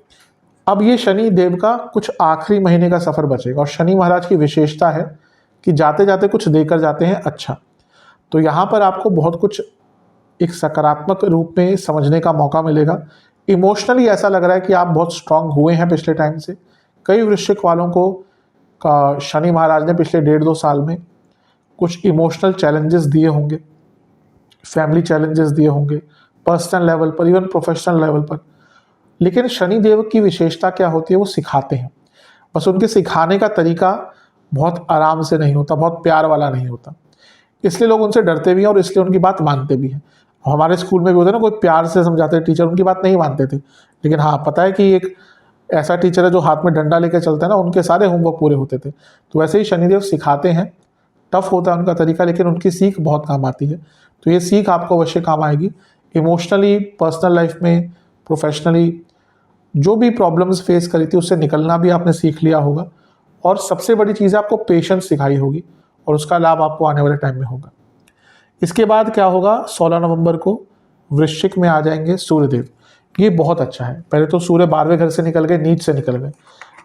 अब ये शनि देव का कुछ आखिरी महीने का सफर बचेगा। और शनि महाराज की विशेषता है कि जाते जाते कुछ देकर जाते हैं अच्छा। तो यहाँ पर आपको बहुत कुछ एक सकारात्मक रूप में समझने का मौका मिलेगा। इमोशनली ऐसा लग रहा है कि आप बहुत स्ट्रांग हुए हैं पिछले टाइम से। कई वृश्चिक वालों को का शनि महाराज ने पिछले 1.5-2 साल में कुछ इमोशनल चैलेंजेस दिए होंगे, फैमिली चैलेंजेस दिए होंगे, पर्सनल लेवल पर, इवन प्रोफेशनल लेवल पर। लेकिन शनि देव की विशेषता क्या होती है, वो सिखाते हैं। बस उनके सिखाने का तरीका बहुत आराम से नहीं होता, बहुत प्यार वाला नहीं होता, इसलिए लोग उनसे डरते भी हैं और इसलिए उनकी बात मानते भी हैं। हमारे स्कूल में भी होता है ना, कोई प्यार से समझाते टीचर, उनकी बात नहीं मानते थे, लेकिन हाँ पता है कि एक ऐसा टीचर है जो हाथ में डंडा लेकर चलता है ना, उनके सारे होमवर्क पूरे होते थे। तो वैसे ही शनिदेव सिखाते हैं, टफ होता है उनका तरीका, लेकिन उनकी सीख बहुत काम आती है। तो ये सीख आपको अवश्य काम आएगी। इमोशनली, पर्सनल लाइफ में, प्रोफेशनली जो भी प्रॉब्लम्स फेस करी थी उससे निकलना भी आपने सीख लिया होगा। और सबसे बड़ी चीज़ आपको पेशेंस सिखाई होगी और उसका लाभ आपको आने वाले टाइम में होगा। इसके बाद क्या होगा, 16 नवंबर को वृश्चिक में आ जाएंगे सूर्यदेव। ये बहुत अच्छा है। पहले तो सूर्य 12वें घर से निकल गए, नीच से निकल गए,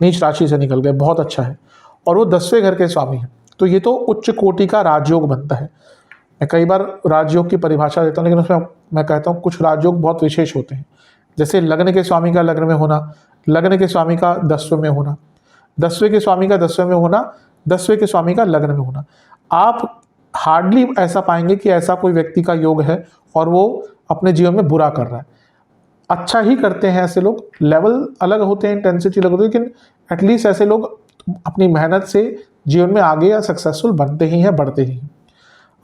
नीच राशि से निकल गए, बहुत अच्छा है। और वो 10वें घर के स्वामी हैं, तो ये तो उच्च कोटि का राजयोग बनता है। मैं कई बार राजयोग की परिभाषा देता हूँ, लेकिन उसमें मैं कहता हूँ कुछ राजयोग बहुत विशेष होते हैं। जैसे लग्न के स्वामी का लग्न में होना, लग्न के स्वामी का 10वें में होना, 10वें के स्वामी का 10वें में होना, 10वें के स्वामी का लग्न में होना। आप हार्डली ऐसा पाएंगे कि ऐसा कोई व्यक्ति का योग है और वो अपने जीवन में बुरा कर रहा है। अच्छा ही करते हैं ऐसे लोग, लेवल अलग होते हैं, इंटेंसिटी अलग होती है, लेकिन एटलीस्ट ऐसे लोग अपनी मेहनत से जीवन में आगे या सक्सेसफुल बनते ही हैं, बढ़ते ही हैं।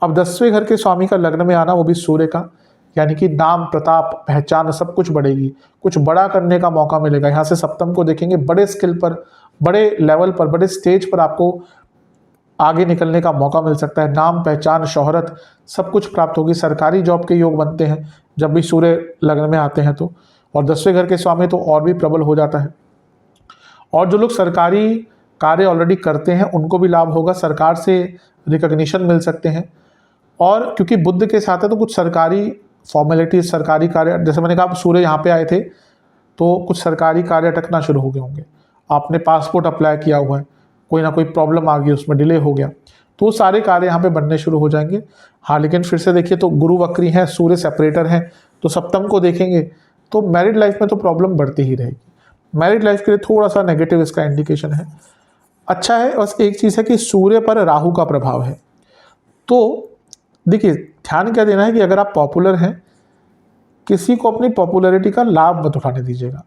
अब 10वें घर के स्वामी का लग्न में आना, वो भी सूर्य का, यानी कि नाम, प्रताप, पहचान सब कुछ बढ़ेगी, कुछ बड़ा करने का मौका मिलेगा। यहाँ से सप्तम को देखेंगे, बड़े स्किल पर, बड़े लेवल पर, बड़े स्टेज पर आपको आगे निकलने का मौका मिल सकता है। नाम, पहचान, शोहरत सब कुछ प्राप्त होगी। सरकारी जॉब के योग बनते हैं जब भी सूर्य लग्न में आते हैं तो। और 10वें घर के स्वामी तो और भी प्रबल हो जाता है। और जो लोग सरकारी कार्य ऑलरेडी करते हैं उनको भी लाभ होगा, सरकार से रिकॉग्निशन मिल सकते हैं। और क्योंकि बुध के साथ है तो कुछ सरकारी फॉर्मेलिटीज, सरकारी कार्य, जैसे मैंने कहा सूर्य यहाँ पे आए थे तो कुछ सरकारी कार्य अटकना शुरू हो गए होंगे। आपने पासपोर्ट अप्लाई किया हुआ है, कोई ना कोई प्रॉब्लम आ गई, उसमें डिले हो गया, तो सारे कार्य यहाँ पे बनने शुरू हो जाएंगे। हाँ, लेकिन फिर से देखिए तो गुरु वक्री हैं, सूर्य सेपरेटर हैं, तो सप्तम को देखेंगे तो मैरिड लाइफ में तो प्रॉब्लम बढ़ती ही रहेगी। मैरिड लाइफ के लिए थोड़ा सा नेगेटिव इसका इंडिकेशन है। अच्छा है, बस एक चीज़ है कि सूर्य पर राहु का प्रभाव है। तो देखिए, ध्यान क्या देना है कि अगर आप पॉपुलर हैं, किसी को अपनी पॉपुलैरिटी का लाभ मत उठाने दीजिएगा,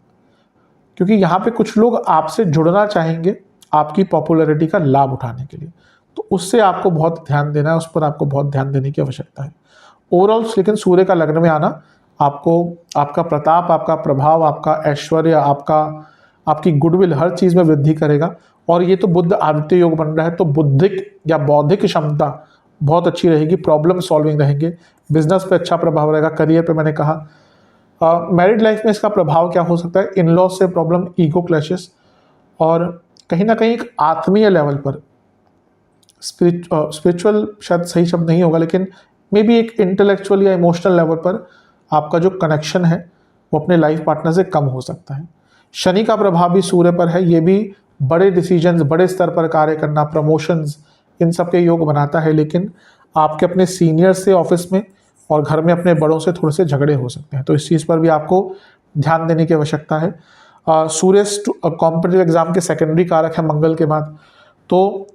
क्योंकि यहाँ पे कुछ लोग आपसे जुड़ना चाहेंगे आपकी पॉपुलैरिटी का लाभ उठाने के लिए। तो उससे आपको बहुत ध्यान देना है, उस पर आपको बहुत ध्यान देने की आवश्यकता है। ओवरऑल लेकिन सूर्य का लग्न में आना आपको आपका प्रताप, आपका प्रभाव, आपका ऐश्वर्य, आपकी गुडविल, हर चीज़ में वृद्धि करेगा। और ये तो बुध आदित्य योग बन रहा है, तो बुद्धिक या बौद्धिक क्षमता बहुत अच्छी रहेगी, प्रॉब्लम सॉल्विंग रहेंगे, बिजनेस पे अच्छा प्रभाव रहेगा, करियर पे मैंने कहा। मैरिड लाइफ में इसका प्रभाव क्या हो सकता है? इन लॉज से प्रॉब्लम, ईगो क्लैशेस, और कहीं ना कहीं एक आत्मीय लेवल पर स्पिरिचुअल शायद सही शब्द नहीं होगा, लेकिन मे बी एक इंटेलेक्चुअल या इमोशनल लेवल पर आपका जो कनेक्शन है वो अपने लाइफ पार्टनर से कम हो सकता है। शनि का प्रभाव भी सूर्य पर है, ये भी बड़े डिसीजंस, बड़े स्तर पर कार्य करना, प्रमोशंस, इन सब के योग बनाता है। लेकिन आपके अपने सीनियर से ऑफिस में और घर में अपने बड़ों से थोड़े से झगड़े हो सकते हैं, तो इस चीज़ पर भी आपको ध्यान देने की आवश्यकता है। सूर्य कॉम्पिटिटिव एग्जाम के सेकेंडरी कारक है मंगल के बाद, तो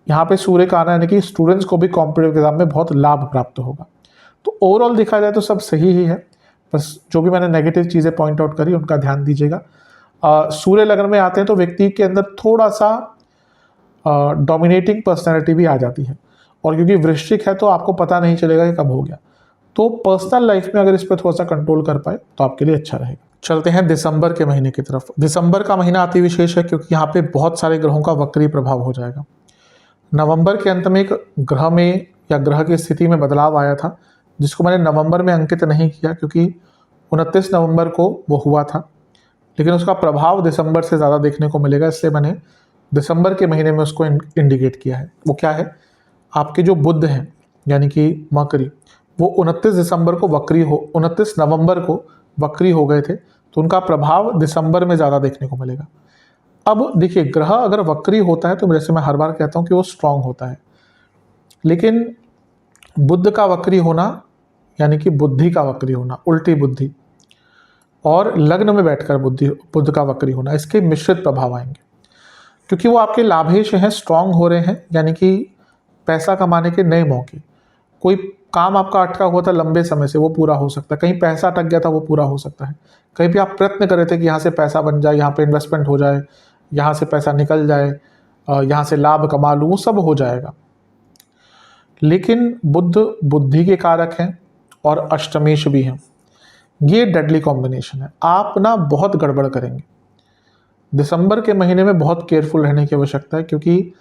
यहाँ पे सूर्य का आना यानी कि स्टूडेंट्स को भी कॉम्पिटिटिव एग्जाम में बहुत लाभ प्राप्त होगा। तो ओवरऑल देखा जाए तो सब सही ही है, बस जो भी मैंने नेगेटिव चीज़ें पॉइंट आउट करी उनका ध्यान दीजिएगा। सूर्य लग्न में आते हैं तो व्यक्ति के अंदर थोड़ा सा डोमिनेटिंग पर्सनैलिटी भी आ जाती है, और क्योंकि वृश्चिक है तो आपको पता नहीं चलेगा कि कब हो गया। तो पर्सनल लाइफ में अगर इस पर थोड़ा सा कंट्रोल कर पाए तो आपके लिए अच्छा रहेगा। चलते हैं दिसंबर के महीने की तरफ। दिसंबर का महीना अति विशेष है क्योंकि यहाँ पे बहुत सारे ग्रहों का वक्री प्रभाव हो जाएगा। नवंबर के अंत में एक ग्रह में या ग्रह की स्थिति में बदलाव आया था, जिसको मैंने नवंबर में अंकित नहीं किया क्योंकि 29 नवंबर को वो हुआ था, लेकिन उसका प्रभाव दिसंबर से ज़्यादा देखने को मिलेगा, इसलिए मैंने दिसंबर के महीने में उसको इंडिकेट किया है। वो क्या है? आपके जो बुध हैं यानी कि मकरी, वो 29 नवंबर को वक्री हो गए थे, तो उनका प्रभाव दिसंबर में ज़्यादा देखने को मिलेगा। अब देखिए, ग्रह अगर वक्री होता है तो जैसे मैं हर बार कहता हूँ कि वो स्ट्रांग होता है, लेकिन बुध का वक्री होना यानी कि बुद्धि का वक्री होना, उल्टी बुद्धि, और लग्न में बैठकर बुध का वक्री होना, इसके मिश्रित प्रभाव आएंगे। क्योंकि वो आपके लाभेश हैं, स्ट्रांग हो रहे हैं, यानी कि पैसा कमाने के नए मौके, कोई काम आपका अटका हुआ था लंबे समय से वो पूरा हो सकता है, कहीं पैसा अटक गया था वो पूरा हो सकता है, कहीं भी आप प्रयत्न कर रहे थे कि यहाँ से पैसा बन जाए, यहाँ पे इन्वेस्टमेंट हो जाए, यहाँ से पैसा निकल जाए, यहाँ से लाभ कमा लूँ, वो सब हो जाएगा। लेकिन बुध बुद्धि के कारक हैं और अष्टमेश भी हैं, ये डेडली कॉम्बिनेशन है। आप ना बहुत गड़बड़ करेंगे दिसंबर के महीने में, बहुत केयरफुल रहने की आवश्यकता है, क्योंकि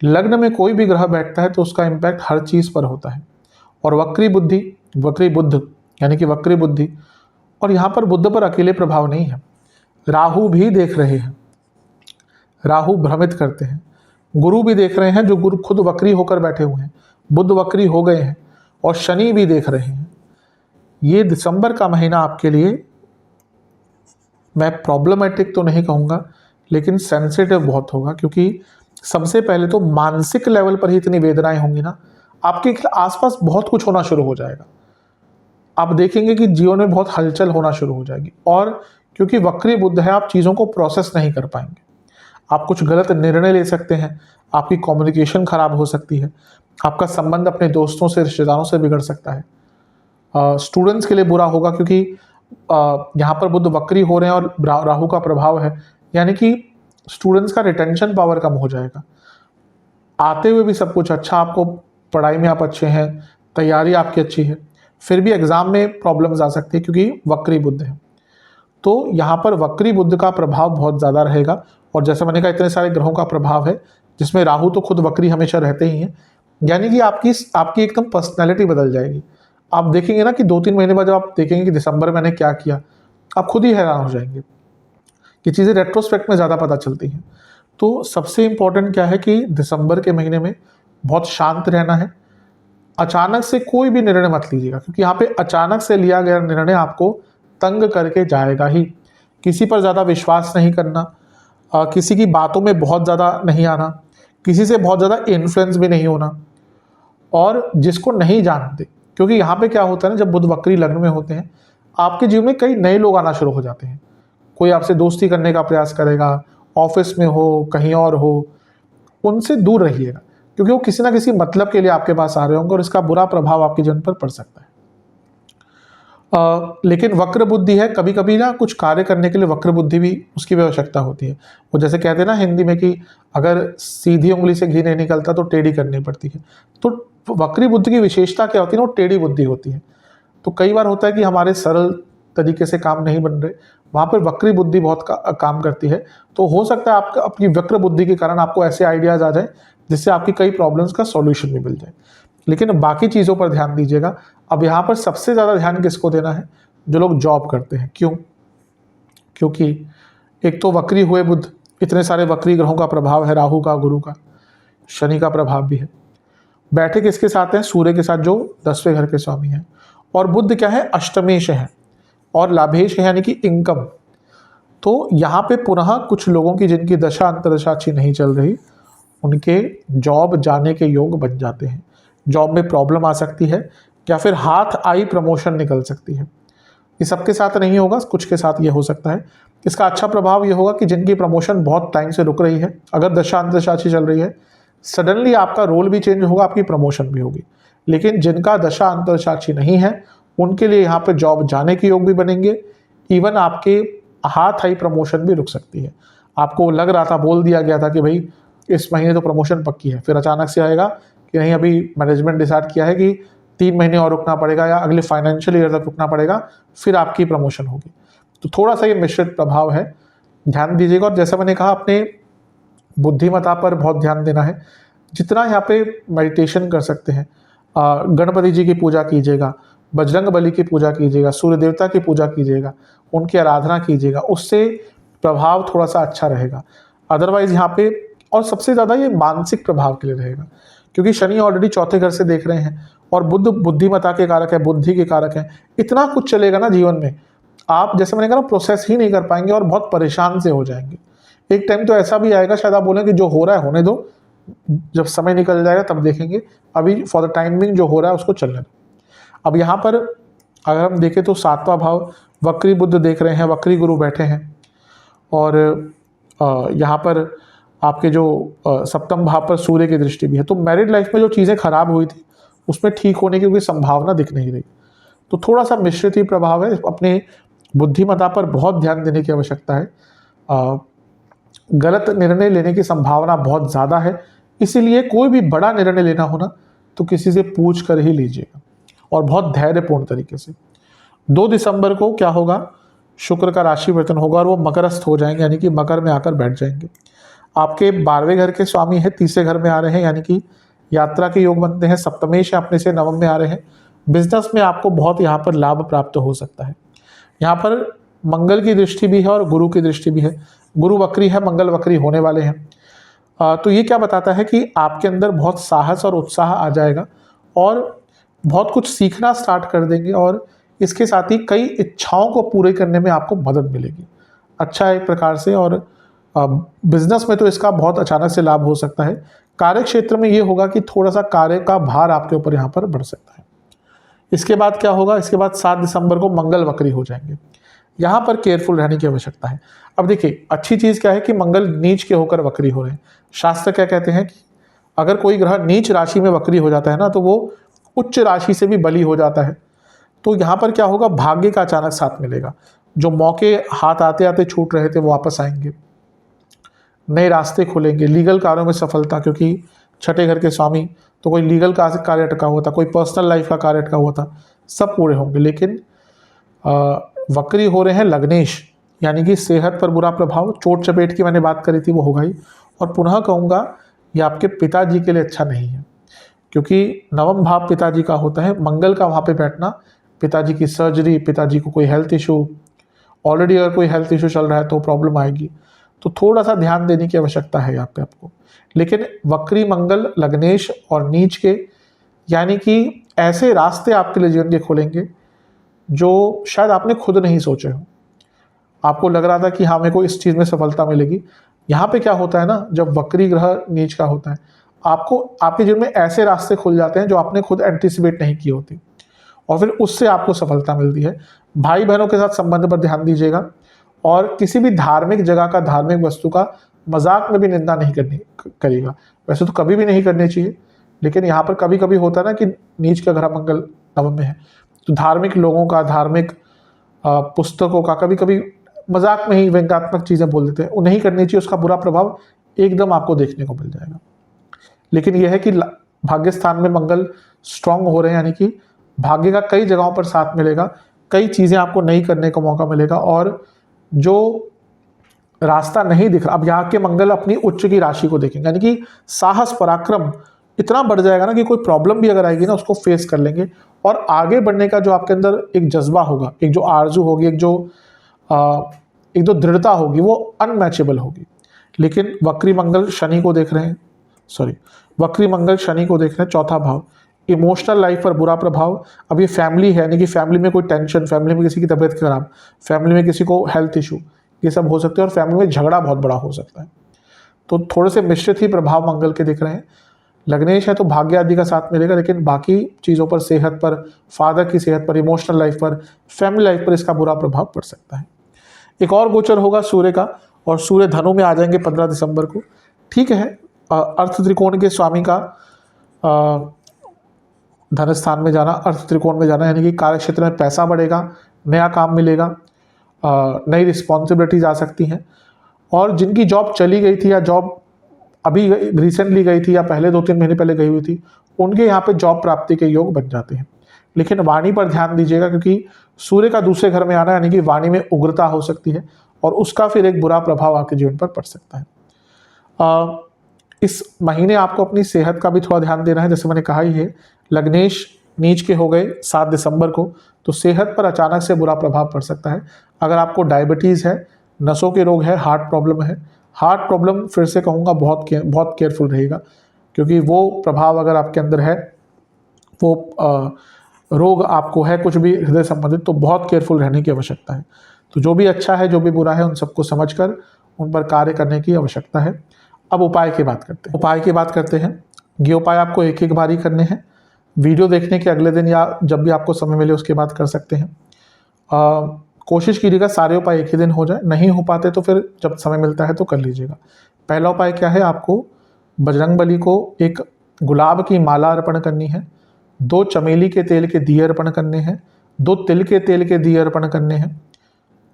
लग्न में कोई भी ग्रह बैठता है तो उसका इम्पैक्ट हर चीज़ पर होता है। और वक्री बुद्ध यानी कि वक्री बुद्धि, और यहाँ पर बुद्ध पर अकेले प्रभाव नहीं है, राहु भी देख रहे हैं, राहु भ्रमित करते हैं, गुरु भी देख रहे हैं, जो गुरु खुद वक्री होकर बैठे हुए हैं, बुध वक्री हो गए हैं, और शनि भी देख रहे हैं। ये दिसंबर का महीना आपके लिए, मैं प्रॉब्लमेटिक तो नहीं कहूँगा, लेकिन सेंसिटिव बहुत होगा, क्योंकि सबसे पहले तो मानसिक लेवल पर ही इतनी वेदनाएं होंगी ना, आपके आसपास बहुत कुछ होना शुरू हो जाएगा। आप देखेंगे कि जीवन में बहुत हलचल होना शुरू हो जाएगी, और क्योंकि वक्री बुध है आप चीज़ों को प्रोसेस नहीं कर पाएंगे, आप कुछ गलत निर्णय ले सकते हैं, आपकी कम्युनिकेशन खराब हो सकती है, आपका संबंध अपने दोस्तों से, रिश्तेदारों से बिगड़ सकता है। स्टूडेंट्स के लिए बुरा होगा, क्योंकि यहाँ पर बुध वक्री हो रहे हैं और राहु का प्रभाव है, यानी कि स्टूडेंट्स का रिटेंशन पावर कम हो जाएगा। आते हुए भी सब कुछ अच्छा, आपको पढ़ाई में आप अच्छे हैं, तैयारी आपकी अच्छी है, फिर भी एग्ज़ाम में प्रॉब्लम्स आ सकती है क्योंकि वक्री बुध है। तो यहाँ पर वक्री बुध का प्रभाव बहुत ज़्यादा रहेगा, और जैसे मैंने कहा इतने सारे ग्रहों का प्रभाव है, जिसमें राहु तो खुद वक्री हमेशा रहते ही हैं, यानी कि आपकी एकदम पर्सनैलिटी बदल जाएगी। आप देखेंगे ना कि 2-3 महीने बाद जब आप देखेंगे कि दिसंबर में मैंने क्या किया, आप खुद ही हैरान हो जाएंगे। ये चीज़ें रेट्रोस्पेक्ट में ज़्यादा पता चलती हैं। तो सबसे इम्पोर्टेंट क्या है कि दिसंबर के महीने में बहुत शांत रहना है, अचानक से कोई भी निर्णय मत लीजिएगा, क्योंकि यहाँ पे अचानक से लिया गया निर्णय आपको तंग करके जाएगा ही। किसी पर ज़्यादा विश्वास नहीं करना, किसी की बातों में बहुत ज़्यादा नहीं आना, किसी से बहुत ज़्यादा इन्फ्लुएंस भी नहीं होना, और जिसको नहीं जानते, क्योंकि यहाँ पे क्या होता है ना, जब बुध वक्री लग्न में होते हैं आपके जीवन में कई नए लोग आना शुरू हो जाते हैं। कोई आपसे दोस्ती करने का प्रयास करेगा, ऑफिस में हो, कहीं और हो, उनसे दूर रहिएगा, क्योंकि वो किसी ना किसी मतलब के लिए आपके पास आ रहे होंगे और इसका बुरा प्रभाव आपके जीवन पर पड़ सकता है। लेकिन वक्र बुद्धि है, कभी कभी ना कुछ कार्य करने के लिए वक्र बुद्धि भी उसकी भी आवश्यकता होती है। वो जैसे कहते हैं ना हिंदी में कि अगर सीधी उंगली से घी नहीं निकलता तो टेढ़ी करनी पड़ती है। तो वक्री बुद्धि की विशेषता क्या होती है ना, वो टेढ़ी बुद्धि होती है। तो कई बार होता है कि हमारे सरल तरीके से काम नहीं बन रहे, वहाँ पर वक्री बुद्धि बहुत काम करती है। तो हो सकता है आपका अपनी वक्र बुद्धि के कारण आपको ऐसे आइडियाज आ जाए जिससे आपकी कई प्रॉब्लम्स का सॉल्यूशन भी मिल जाए। लेकिन बाकी चीज़ों पर ध्यान दीजिएगा। अब यहाँ पर सबसे ज़्यादा ध्यान किसको देना है? जो लोग जॉब करते हैं। क्यों? क्योंकि एक तो वक्री हुए बुध, इतने सारे वक्री ग्रहों का प्रभाव है, राहु का, गुरु का, शनि का प्रभाव भी है। बैठे किसके साथ हैं? सूर्य के साथ, जो 10वें घर के स्वामी हैं। और बुध क्या है? अष्टमेश है और लाभेश है, यानी कि इनकम। तो यहाँ पे पुनः कुछ लोगों की जिनकी दशा अंतरदशा अच्छी नहीं चल रही, उनके जॉब जाने के योग बन जाते हैं। जॉब में प्रॉब्लम आ सकती है या फिर हाथ आई प्रमोशन निकल सकती है। ये सबके साथ नहीं होगा, कुछ के साथ ये हो सकता है। इसका अच्छा प्रभाव ये होगा कि जिनकी प्रमोशन बहुत टाइम से रुक रही है, अगर दशा अंतरदशा अच्छी चल रही है, सडनली आपका रोल भी चेंज होगा, आपकी प्रमोशन भी होगी। लेकिन जिनका दशा अंतरदशा अच्छी नहीं है, उनके लिए यहाँ पे जॉब जाने के योग भी बनेंगे। इवन आपके हाथ आई प्रमोशन भी रुक सकती है। आपको लग रहा था, बोल दिया गया था कि भाई इस महीने तो प्रमोशन पक्की है, फिर अचानक से आएगा कि नहीं, अभी मैनेजमेंट डिसाइड किया है कि 3 महीने और रुकना पड़ेगा या अगले फाइनेंशियल ईयर तक रुकना पड़ेगा, फिर आपकी प्रमोशन होगी। तो थोड़ा सा ये मिश्रित प्रभाव है, ध्यान दीजिएगा। और जैसा मैंने कहा, अपने बुद्धिमत्ता पर बहुत ध्यान देना है। जितना यहाँ पे मेडिटेशन कर सकते हैं, गणपति जी की पूजा कीजिएगा, बजरंग बली की पूजा कीजिएगा, सूर्य देवता की पूजा कीजिएगा, उनकी आराधना कीजिएगा, उससे प्रभाव थोड़ा सा अच्छा रहेगा। अदरवाइज यहाँ पे, और सबसे ज़्यादा ये मानसिक प्रभाव के लिए रहेगा, क्योंकि शनि ऑलरेडी चौथे घर से देख रहे हैं और बुध बुद्धिमत्ता के कारक है, बुद्धि के कारक है। इतना कुछ चलेगा ना जीवन में, आप जैसे मैंने कहा प्रोसेस ही नहीं कर पाएंगे और बहुत परेशान से हो जाएंगे। एक टाइम तो ऐसा भी आएगा, शायद आप बोलें कि जो हो रहा है होने दो, जब समय निकल जाएगा तब देखेंगे, अभी फॉर द टाइम बिंग जो हो रहा है उसको चलने दो। अब यहाँ पर अगर हम देखें तो 7वां भाव वक्री बुध देख रहे हैं, वक्री गुरु बैठे हैं, और यहाँ पर आपके जो 7वें भाव पर सूर्य की दृष्टि भी है। तो मैरिड लाइफ में जो चीज़ें खराब हुई थी उसमें ठीक होने की कोई संभावना दिख नहीं रही। तो थोड़ा सा मिश्रित ही प्रभाव है। अपने बुद्धिमत्ता पर बहुत ध्यान देने की आवश्यकता है। गलत निर्णय लेने की संभावना बहुत ज़्यादा है, इसीलिए कोई भी बड़ा निर्णय लेना हो ना तो किसी से पूछ कर ही लीजिएगा, और बहुत धैर्यपूर्ण तरीके से। 2 दिसंबर को क्या होगा? शुक्र का राशि परिवर्तन होगा और वो मकरस्थ हो जाएंगे, यानी कि मकर में आकर बैठ जाएंगे। आपके 12वें घर के स्वामी है, 3रे घर में आ रहे हैं, यानी कि यात्रा के योग बनते हैं। सप्तमेश है, अपने से नवम में आ रहे हैं। बिजनेस में आपको बहुत यहाँ पर लाभ प्राप्त हो सकता है। यहाँ पर मंगल की दृष्टि भी है और गुरु की दृष्टि भी है। गुरु वक्री है, मंगल वक्री होने वाले हैं। तो ये क्या बताता है कि आपके अंदर बहुत साहस और उत्साह आ जाएगा और बहुत कुछ सीखना स्टार्ट कर देंगे, और इसके साथ ही कई इच्छाओं को पूरे करने में आपको मदद मिलेगी। अच्छा है एक प्रकार से। और बिजनेस में तो इसका बहुत अचानक से लाभ हो सकता है। कार्य क्षेत्र में ये होगा कि थोड़ा सा कार्य का भार आपके ऊपर यहाँ पर बढ़ सकता है। इसके बाद क्या होगा? इसके बाद 7 दिसंबर को मंगल वक्री हो जाएंगे। यहाँ पर केयरफुल रहने की आवश्यकता है। अब देखिए, अच्छी चीज़ क्या है कि मंगल नीच के होकर वक्री हो रहे हैं। शास्त्र क्या कहते हैं कि अगर कोई ग्रह नीच राशि में वक्री हो जाता है ना, तो वो उच्च राशि से भी बली हो जाता है। तो यहाँ पर क्या होगा? भाग्य का अचानक साथ मिलेगा। जो मौके हाथ आते आते छूट रहे थे वो वापस आएंगे, नए रास्ते खुलेंगे, लीगल कार्यों में सफलता, क्योंकि 6ठे घर के स्वामी, तो कोई लीगल कार्य अटका हुआ था, कोई पर्सनल लाइफ का कार्य अटका हुआ था, सब पूरे होंगे। लेकिन वक्री हो रहे हैं लग्नेश, यानी कि सेहत पर बुरा प्रभाव, चोट चपेट की मैंने बात करी थी वो होगा ही। और पुनः कहूँगा, ये आपके पिताजी के लिए अच्छा नहीं है, क्योंकि नवम भाव पिताजी का होता है। मंगल का वहाँ पे बैठना, पिताजी की सर्जरी, पिताजी को कोई हेल्थ इशू, ऑलरेडी अगर कोई हेल्थ इशू चल रहा है तो प्रॉब्लम आएगी। तो थोड़ा सा ध्यान देने की आवश्यकता है यहाँ पे आपको। लेकिन वक्री मंगल, लग्नेश और नीच के, यानी कि ऐसे रास्ते आपके लिए जीवन के खोलेंगे जो शायद आपने खुद नहीं सोचे हो। आपको लग रहा था कि हाँ, मेरे को इस चीज़ में सफलता मिलेगी। यहाँ पे क्या होता है ना, जब वक्री ग्रह नीच का होता है, आपको आपके जीवन में ऐसे रास्ते खुल जाते हैं जो आपने खुद एंटिसिपेट नहीं किए होते, और फिर उससे आपको सफलता मिलती है। भाई बहनों के साथ संबंध पर ध्यान दीजिएगा और किसी भी धार्मिक जगह का, धार्मिक वस्तु का मजाक में भी निंदा नहीं करिएगा। वैसे तो कभी भी नहीं करनी चाहिए, लेकिन यहाँ पर कभी कभी होता है ना कि नीच का ग्रह मंगल नवम में है, तो धार्मिक लोगों का, धार्मिक पुस्तकों का कभी कभी मजाक में ही व्यंग्यात्मक चीज़ें बोल देते हैं, वो नहीं करनी चाहिए। उसका बुरा प्रभाव एकदम आपको देखने को मिल जाएगा। लेकिन यह है कि भाग्य स्थान में मंगल स्ट्रांग हो रहे हैं, यानी कि भाग्य का कई जगहों पर साथ मिलेगा, कई चीज़ें आपको नहीं करने का मौका मिलेगा। और जो रास्ता नहीं दिख रहा, अब यहाँ के मंगल अपनी उच्च की राशि को देखेंगे, यानी कि साहस, पराक्रम इतना बढ़ जाएगा ना कि कोई प्रॉब्लम भी अगर आएगी ना उसको फेस कर लेंगे और आगे बढ़ने का जो आपके अंदर एक जज्बा होगा, एक जो आरजू होगी, एक जो दृढ़ता होगी, वो अनमैचेबल होगी। लेकिन वक्री मंगल शनि को देख रहे हैं, वक्री मंगल शनि को देख रहे हैं, चौथा भाव, इमोशनल लाइफ पर बुरा प्रभाव। अब ये फैमिली है, यानी कि फैमिली में कोई टेंशन, फैमिली में किसी की तबीयत खराब, फैमिली में किसी को हेल्थ इशू, ये सब हो सकते हैं और फैमिली में झगड़ा बहुत बड़ा हो सकता है। तो थोड़े से मिश्रित ही प्रभाव मंगल के दिख रहे हैं। लग्नेश है तो भाग्य आदि का साथ मिलेगा, लेकिन बाकी चीज़ों पर, सेहत पर, फादर की सेहत पर, इमोशनल लाइफ पर, फैमिली लाइफ पर इसका बुरा प्रभाव पड़ सकता है। एक और गोचर होगा सूर्य का, और सूर्य धनु में आ जाएंगे 15 दिसंबर को। ठीक है, अर्थ त्रिकोण के स्वामी का धन स्थान में जाना, अर्थ त्रिकोण में जाना, यानी कि कार्य क्षेत्र में पैसा बढ़ेगा, नया काम मिलेगा, नई रिस्पॉन्सिबिलिटीज आ सकती हैं। और जिनकी जॉब चली गई थी या जॉब अभी रिसेंटली गई थी या पहले 2-3 महीने पहले गई हुई थी, उनके यहाँ पे जॉब प्राप्ति के योग बन जाते हैं। लेकिन वाणी पर ध्यान दीजिएगा, क्योंकि सूर्य का दूसरे घर में आना, यानी कि वाणी में उग्रता हो सकती है और उसका फिर एक बुरा प्रभाव आपके जीवन पर पड़ सकता है। इस महीने आपको अपनी सेहत का भी थोड़ा ध्यान देना है। जैसे मैंने कहा ही है, लग्नेश नीच के हो गए 7 दिसंबर को, तो सेहत पर अचानक से बुरा प्रभाव पड़ सकता है। अगर आपको डायबिटीज़ है, नसों के रोग है, हार्ट प्रॉब्लम है, हार्ट प्रॉब्लम फिर से कहूँगा बहुत केयरफुल रहेगा, क्योंकि वो प्रभाव अगर आपके अंदर है, वो रोग आपको है कुछ भी हृदय संबंधित, तो बहुत केयरफुल रहने की आवश्यकता है। तो जो भी अच्छा है, जो भी बुरा है, उन सबको समझकर उन पर कार्य करने की आवश्यकता है। अब उपाय की बात करते हैं। ये उपाय आपको एक एक बारी करने हैं। वीडियो देखने के अगले दिन या जब भी आपको समय मिले उसके बाद कर सकते हैं। कोशिश कीजिएगा सारे उपाय एक ही दिन हो जाए, नहीं हो पाते तो फिर जब समय मिलता है तो कर लीजिएगा। पहला उपाय क्या है, आपको बजरंगबली को एक गुलाब की माला अर्पण करनी है, 2 चमेली के तेल के दिए अर्पण करने हैं, 2 तिल के तेल के दिए अर्पण करने हैं,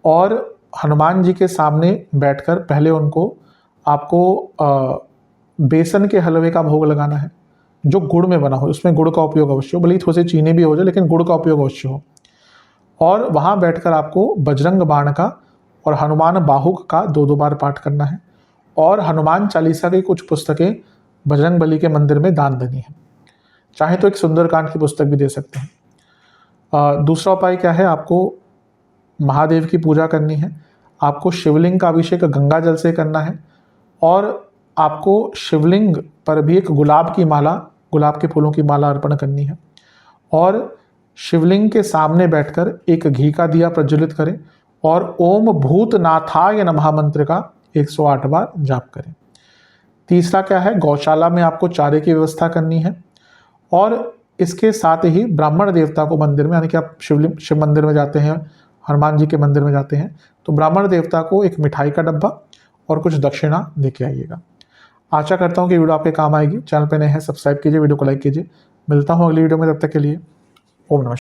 और हनुमान जी के सामने बैठकर पहले उनको आपको बेसन के हलवे का भोग लगाना है, जो गुड़ में बना हो, उसमें गुड़ का उपयोग अवश्य हो, भले ही थोड़ी सी चीनी भी हो जाए, लेकिन गुड़ का उपयोग अवश्य हो। और वहाँ बैठकर आपको बजरंग बाण का और हनुमान बाहुक का 2-2 बार पाठ करना है, और हनुमान चालीसा की कुछ पुस्तकें बजरंगबली के मंदिर में दान देनी है। चाहे तो एक सुंदरकांड की पुस्तक भी दे सकते हैं। दूसरा उपाय क्या है, आपको महादेव की पूजा करनी है, आपको शिवलिंग का अभिषेक गंगा जल से करना है, और आपको शिवलिंग पर भी एक गुलाब की माला, गुलाब के फूलों की माला अर्पण करनी है, और शिवलिंग के सामने बैठकर एक घी का दिया प्रज्वलित करें और ओम भूतनाथाय नमः मंत्र का 108 बार जाप करें। तीसरा क्या है, गौशाला में आपको चारे की व्यवस्था करनी है, और इसके साथ ही ब्राह्मण देवता को मंदिर में, यानी कि आप शिव मंदिर में जाते हैं, हनुमान जी के मंदिर में जाते हैं, तो ब्राह्मण देवता को एक मिठाई का डब्बा और कुछ दक्षिणा देके आइएगा। आशा करता हूँ कि वीडियो आपके काम आएगी। चैनल पे नए हैं, सब्सक्राइब कीजिए, वीडियो को लाइक कीजिए। मिलता हूँ अगली वीडियो में, तब तक के लिए ओम नमः।